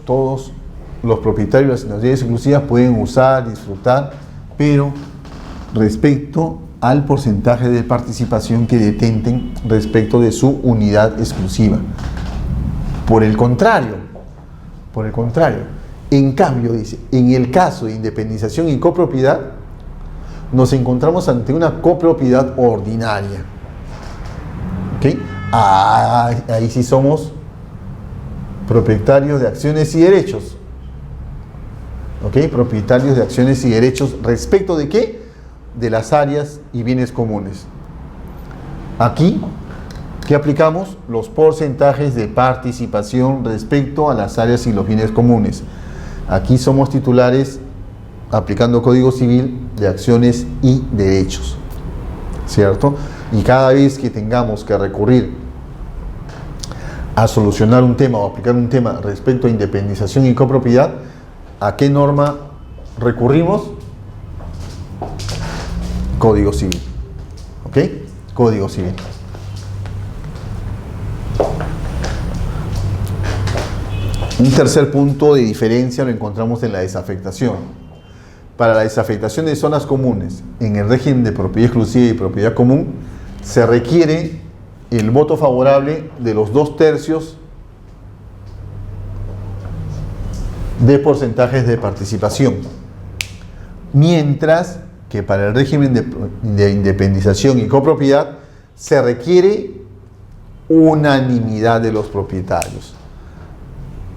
los propietarios de las unidades exclusivas pueden usar, disfrutar, pero respecto al porcentaje de participación que detenten respecto de su unidad exclusiva. Por el contrario, en cambio, dice, en el caso de independización y copropiedad, nos encontramos ante una copropiedad ordinaria. ¿Ok? Ahí sí somos propietarios de acciones y derechos. ¿Ok? Propietarios de acciones y derechos respecto de ¿qué? De las áreas y bienes comunes. Aquí, ¿qué aplicamos? Los porcentajes de participación respecto a las áreas y los bienes comunes. Aquí somos titulares, aplicando Código Civil, de acciones y derechos, ¿cierto? Y cada vez que tengamos que recurrir a solucionar un tema o aplicar un tema respecto a independización y copropiedad, ¿a qué norma recurrimos? Código Civil. ¿Ok? Código Civil. Un tercer punto de diferencia lo encontramos en la desafectación. Para la desafectación de zonas comunes en el régimen de propiedad exclusiva y propiedad común, se requiere el voto favorable de los 2/3 de porcentajes de participación, mientras que para el régimen de independización y copropiedad se requiere unanimidad de los propietarios.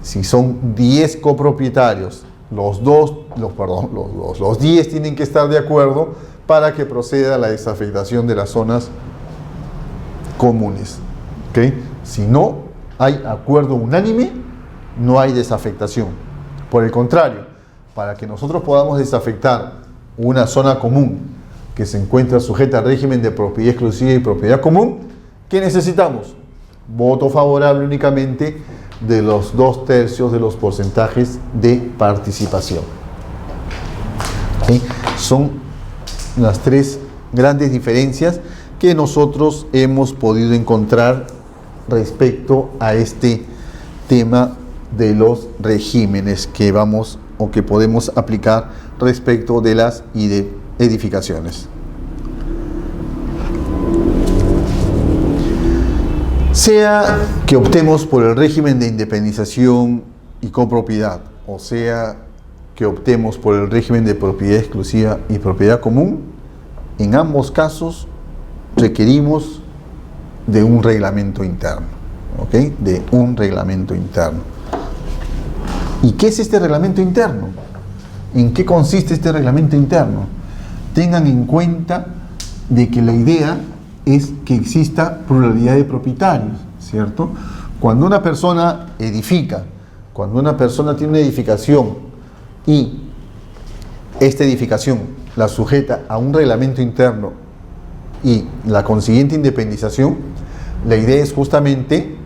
Si son 10 copropietarios, los 10 tienen que estar de acuerdo para que proceda la desafectación de las zonas comunes. ¿Okay? Si no hay acuerdo unánime, no hay desafectación. Por el contrario, para que nosotros podamos desafectar una zona común que se encuentra sujeta al régimen de propiedad exclusiva y propiedad común, ¿qué necesitamos? Voto favorable únicamente de los 2/3 de los porcentajes de participación. ¿Okay? Son las tres grandes diferencias que nosotros hemos podido encontrar respecto a este tema de los regímenes que vamos o que podemos aplicar respecto de las edificaciones. Sea que optemos por el régimen de independización y copropiedad, o sea que optemos por el régimen de propiedad exclusiva y propiedad común, en ambos casos requerimos de un reglamento interno, ¿ok? De un reglamento interno. ¿Y qué es este reglamento interno? ¿En qué consiste este reglamento interno? Tengan en cuenta de que la idea es que exista pluralidad de propietarios, ¿cierto? Cuando una persona edifica, cuando una persona tiene una edificación y esta edificación la sujeta a un reglamento interno y la consiguiente independización, la idea es justamente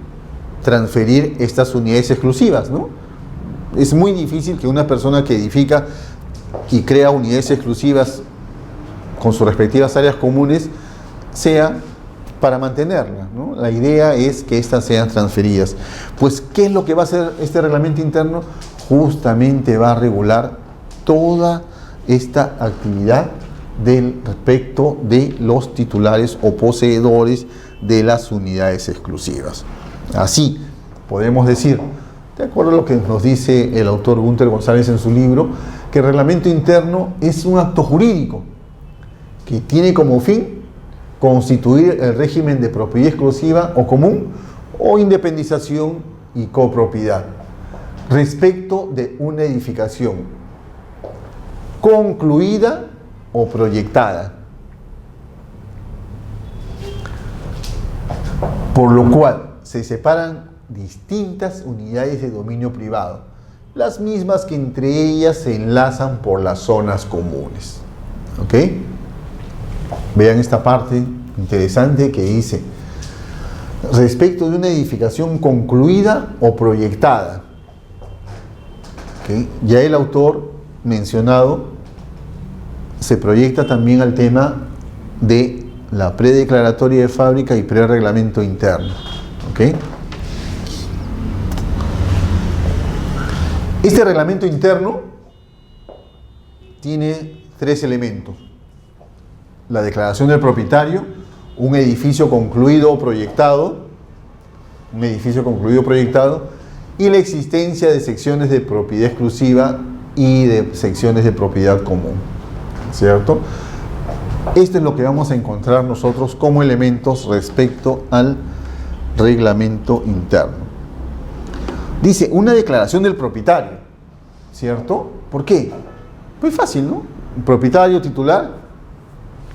transferir estas unidades exclusivas, ¿no? Es muy difícil que una persona que edifica y crea unidades exclusivas con sus respectivas áreas comunes sea para mantenerlas, ¿no? La idea es que éstas sean transferidas. Pues, ¿qué es lo que va a hacer este reglamento interno? Justamente va a regular toda esta actividad respecto de los titulares o poseedores de las unidades exclusivas. Así, podemos decir, de acuerdo a lo que nos dice el autor Gunter González en su libro, que el reglamento interno es un acto jurídico que tiene como fin constituir el régimen de propiedad exclusiva o común o independización y copropiedad respecto de una edificación concluida o proyectada, por lo cual se separan distintas unidades de dominio privado, las mismas que entre ellas se enlazan por las zonas comunes. ¿Ok? Vean esta parte interesante que dice: respecto de una edificación concluida o proyectada. ¿Okay? Ya el autor mencionado se proyecta también al tema de la predeclaratoria de fábrica y prereglamento interno. ¿Okay? Este reglamento interno tiene 3 elementos: la declaración del propietario, un edificio concluido o proyectado, y la existencia de secciones de propiedad exclusiva y de secciones de propiedad común, ¿cierto? Esto es lo que vamos a encontrar nosotros como elementos respecto al reglamento interno. Dice, una declaración del propietario, ¿cierto? ¿Por qué? Pues fácil, ¿no? Un propietario titular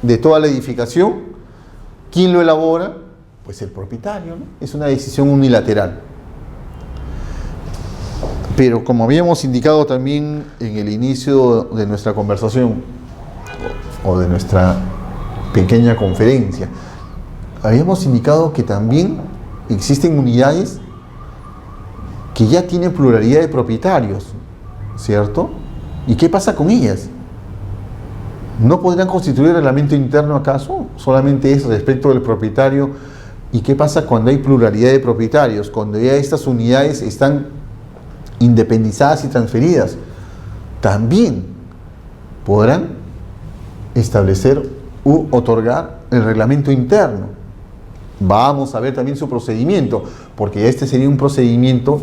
de toda la edificación. ¿Quién lo elabora? Pues el propietario, ¿no? Es una decisión unilateral. Pero como habíamos indicado también en el inicio de nuestra conversación o de nuestra pequeña conferencia, habíamos indicado que también existen unidades que ya tienen pluralidad de propietarios, ¿cierto? ¿Y qué pasa con ellas? ¿No podrán constituir reglamento interno acaso? Solamente es respecto del propietario. ¿Y qué pasa cuando hay pluralidad de propietarios? Cuando ya estas unidades están independizadas y transferidas, también podrán establecer u otorgar el reglamento interno. Vamos a ver también su procedimiento, porque este sería un procedimiento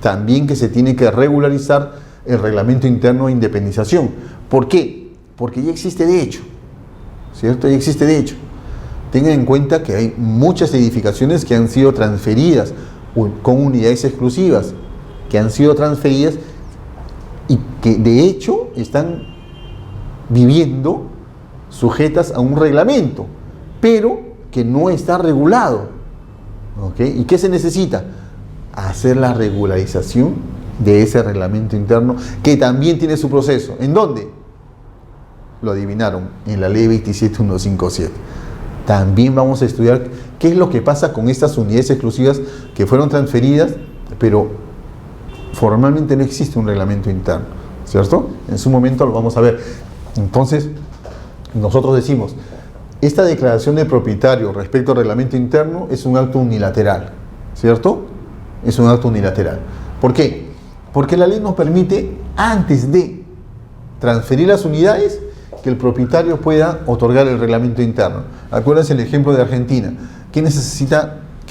también que se tiene que regularizar, el reglamento interno de independización. ¿Por qué? Porque ya existe de hecho, ¿cierto? Ya existe de hecho. Tengan en cuenta que hay muchas edificaciones que han sido transferidas con unidades exclusivas, que han sido transferidas y que de hecho están viviendo sujetas a un reglamento, pero que no está regulado. ¿Ok? ¿Y qué se necesita? Hacer la regularización de ese reglamento interno, que también tiene su proceso. ¿En dónde? Lo adivinaron, en la ley 27157. También vamos a estudiar qué es lo que pasa con estas unidades exclusivas que fueron transferidas, pero formalmente no existe un reglamento interno, ¿cierto? En su momento lo vamos a ver. Entonces, nosotros decimos, esta declaración de propietario respecto al reglamento interno es un acto unilateral, ¿cierto? Es un acto unilateral. ¿Por qué? Porque la ley nos permite, antes de transferir las unidades, que el propietario pueda otorgar el reglamento interno. Acuérdense el ejemplo de Argentina. ¿Qué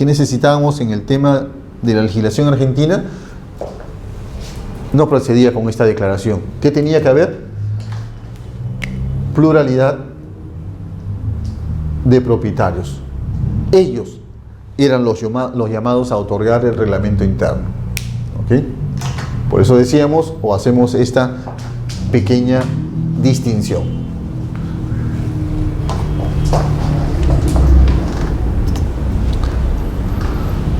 necesitábamos en el tema de la legislación argentina? No procedía con esta declaración. ¿Qué tenía que haber? Pluralidad de propietarios. Ellos eran los llamados a otorgar el reglamento interno. ¿Ok? Por eso decíamos o hacemos esta pequeña distinción.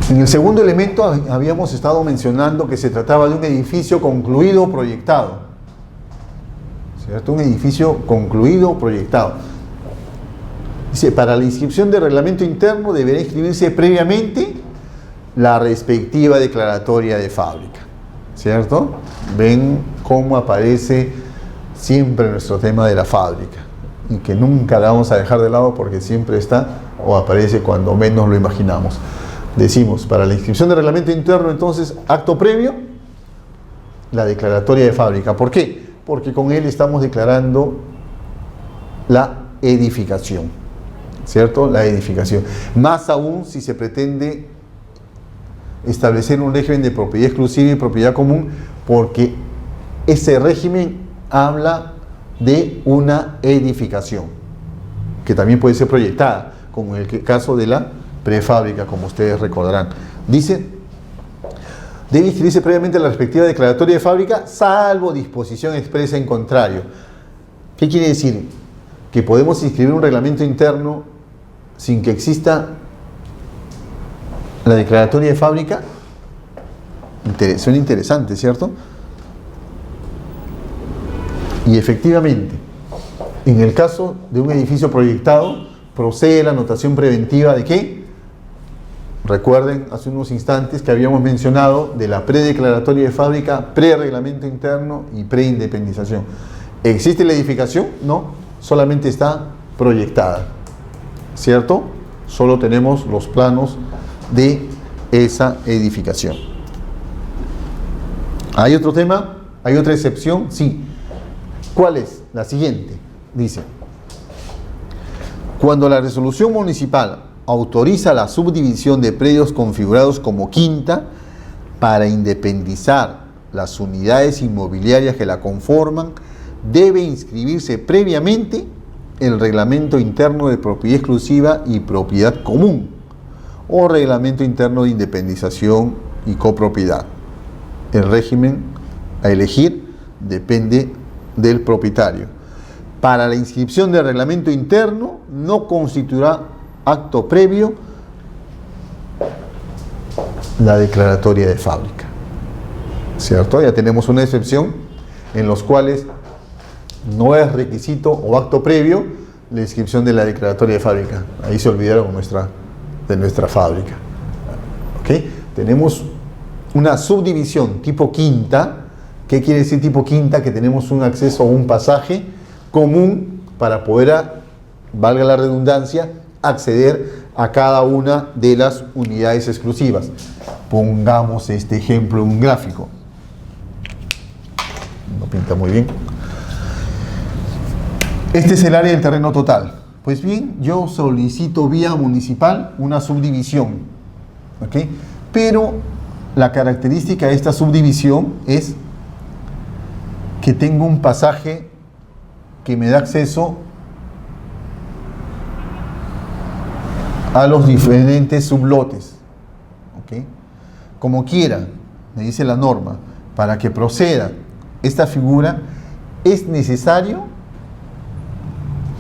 En el segundo elemento habíamos estado mencionando que se trataba de un edificio concluido o proyectado, ¿cierto? Un edificio concluido o proyectado. Dice, para la inscripción de reglamento interno deberá inscribirse previamente la respectiva declaratoria de fábrica, ¿cierto? Ven cómo aparece siempre nuestro tema de la fábrica y que nunca la vamos a dejar de lado porque siempre está o aparece cuando menos lo imaginamos. Decimos, para la inscripción de reglamento interno, entonces, acto previo, la declaratoria de fábrica. ¿Por qué? Porque con él estamos declarando la edificación, ¿cierto? La edificación. Más aún si se pretende establecer un régimen de propiedad exclusiva y propiedad común, porque ese régimen habla de una edificación, que también puede ser proyectada, como en el caso de la prefábrica, como ustedes recordarán. Dice, debe inscribirse previamente la respectiva declaratoria de fábrica, salvo disposición expresa en contrario. ¿Qué quiere decir? Que podemos inscribir un reglamento interno sin que exista la declaratoria de fábrica. Suena interesante, ¿cierto? Y efectivamente, en el caso de un edificio proyectado, procede la anotación preventiva ¿de qué? Recuerden hace unos instantes que habíamos mencionado de la predeclaratoria de fábrica, pre-reglamento interno y pre-independización. ¿Existe la edificación? No, solamente está proyectada, ¿cierto? Solo tenemos los planos de esa edificación. ¿Hay otro tema? ¿Hay otra excepción? Sí. ¿Cuál es? La siguiente. Dice: cuando la resolución municipal autoriza la subdivisión de predios configurados como quinta para independizar las unidades inmobiliarias que la conforman, debe inscribirse previamente el reglamento interno de propiedad exclusiva y propiedad común o reglamento interno de independización y copropiedad. El régimen a elegir depende del propietario. Para la inscripción del reglamento interno no constituirá acto previo la declaratoria de fábrica, ¿cierto? Ya tenemos una excepción en los cuales no es requisito o acto previo la inscripción de la declaratoria de fábrica. Ahí se olvidaron de nuestra fábrica. ¿Ok? Tenemos una subdivisión tipo quinta. ¿Qué quiere decir tipo quinta? Que tenemos un acceso a un pasaje común para poder, valga la redundancia, acceder a cada una de las unidades exclusivas. Pongamos este ejemplo en un gráfico. No pinta muy bien. Este es el área del terreno total. Pues bien, yo solicito vía municipal una subdivisión, ¿ok? Pero la característica de esta subdivisión es que tengo un pasaje que me da acceso a los diferentes sublotes, ¿ok? Como quiera, me dice la norma, para que proceda esta figura es necesario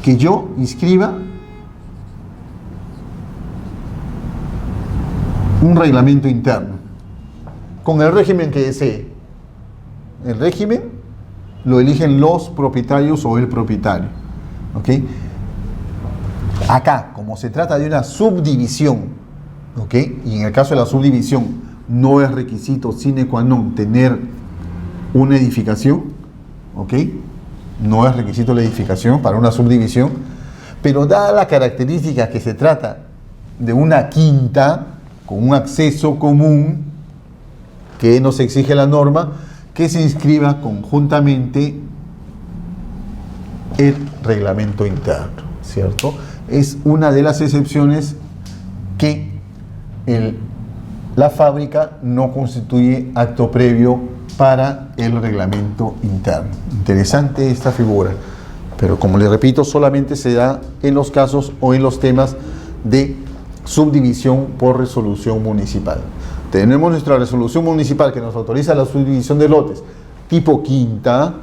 que yo inscriba un reglamento interno con el régimen que desee. El régimen lo eligen los propietarios o el propietario, ¿ok? Acá, como se trata de una subdivisión, ¿ok? Y en el caso de la subdivisión no es requisito sine qua non tener una edificación, ¿ok? No es requisito la edificación para una subdivisión, pero dada la característica que se trata de una quinta con un acceso común que nos exige la norma, que se inscriba conjuntamente el reglamento interno, ¿cierto? Es una de las excepciones que la fábrica no constituye acto previo para el reglamento interno. Interesante esta figura, pero como les repito, solamente se da en los casos o en los temas de subdivisión por resolución municipal. Tenemos nuestra resolución municipal que nos autoriza la subdivisión de lotes tipo quinta,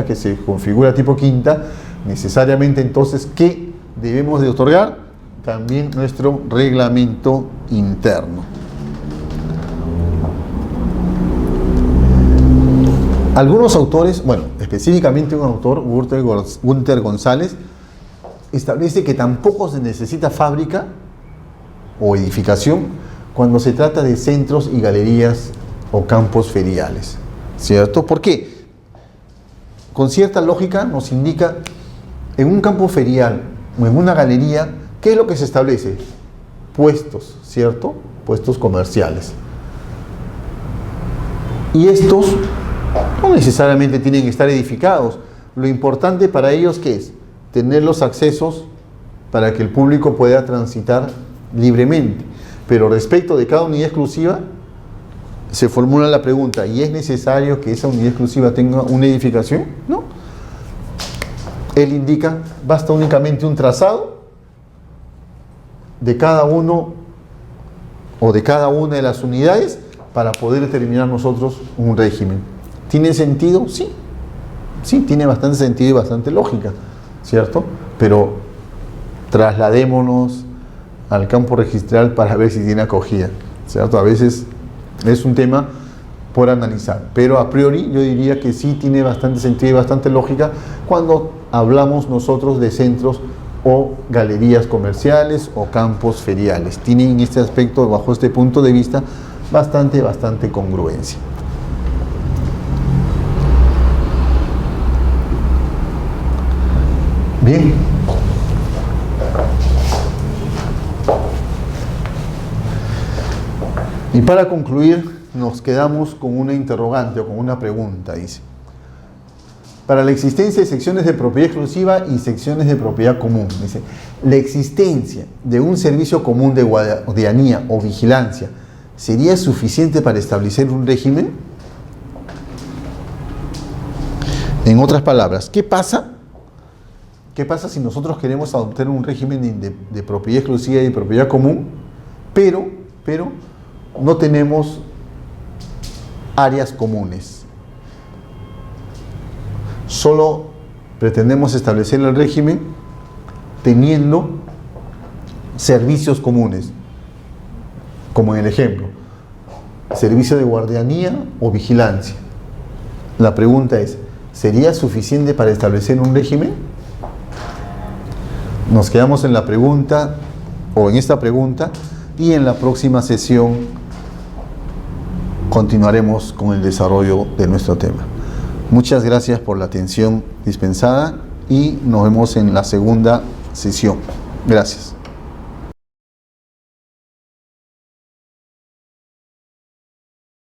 que se configura tipo quinta, necesariamente entonces, ¿qué debemos de otorgar? También nuestro reglamento interno. Algunos autores, bueno, específicamente un autor, Gunther González, establece que tampoco se necesita fábrica o edificación cuando se trata de centros y galerías o campos feriales, ¿cierto? ¿Por qué? Con cierta lógica nos indica, en un campo ferial o en una galería, ¿qué es lo que se establece? Puestos, ¿cierto? Puestos comerciales. Y estos no necesariamente tienen que estar edificados. Lo importante para ellos, ¿qué es? Tener los accesos para que el público pueda transitar libremente. Pero respecto de cada unidad exclusiva, se formula la pregunta, ¿y es necesario que esa unidad exclusiva tenga una edificación? No. Él indica, basta únicamente un trazado de cada uno o de cada una de las unidades para poder determinar nosotros un régimen. ¿Tiene sentido? Sí. Sí, tiene bastante sentido y bastante lógica, ¿cierto? Pero trasladémonos al campo registral para ver si tiene acogida, ¿cierto? A veces es un tema por analizar, pero a priori yo diría que sí tiene bastante sentido y bastante lógica cuando hablamos nosotros de centros o galerías comerciales o campos feriales. Tienen este aspecto, bajo este punto de vista, bastante congruencia. Bien. Y para concluir, nos quedamos con una interrogante o con una pregunta, dice. Para la existencia de secciones de propiedad exclusiva y secciones de propiedad común, dice, la existencia de un servicio común de guardianía o vigilancia ¿sería suficiente para establecer un régimen? En otras palabras, ¿qué pasa? ¿Qué pasa si nosotros queremos adoptar un régimen de propiedad exclusiva y de propiedad común, pero no tenemos áreas comunes? Solo pretendemos establecer el régimen teniendo servicios comunes, como en el ejemplo, servicio de guardianía o vigilancia. La pregunta es, ¿sería suficiente para establecer un régimen? Nos quedamos en la pregunta, o en esta pregunta, y en la próxima sesión continuaremos con el desarrollo de nuestro tema. Muchas gracias por la atención dispensada y nos vemos en la segunda sesión. Gracias.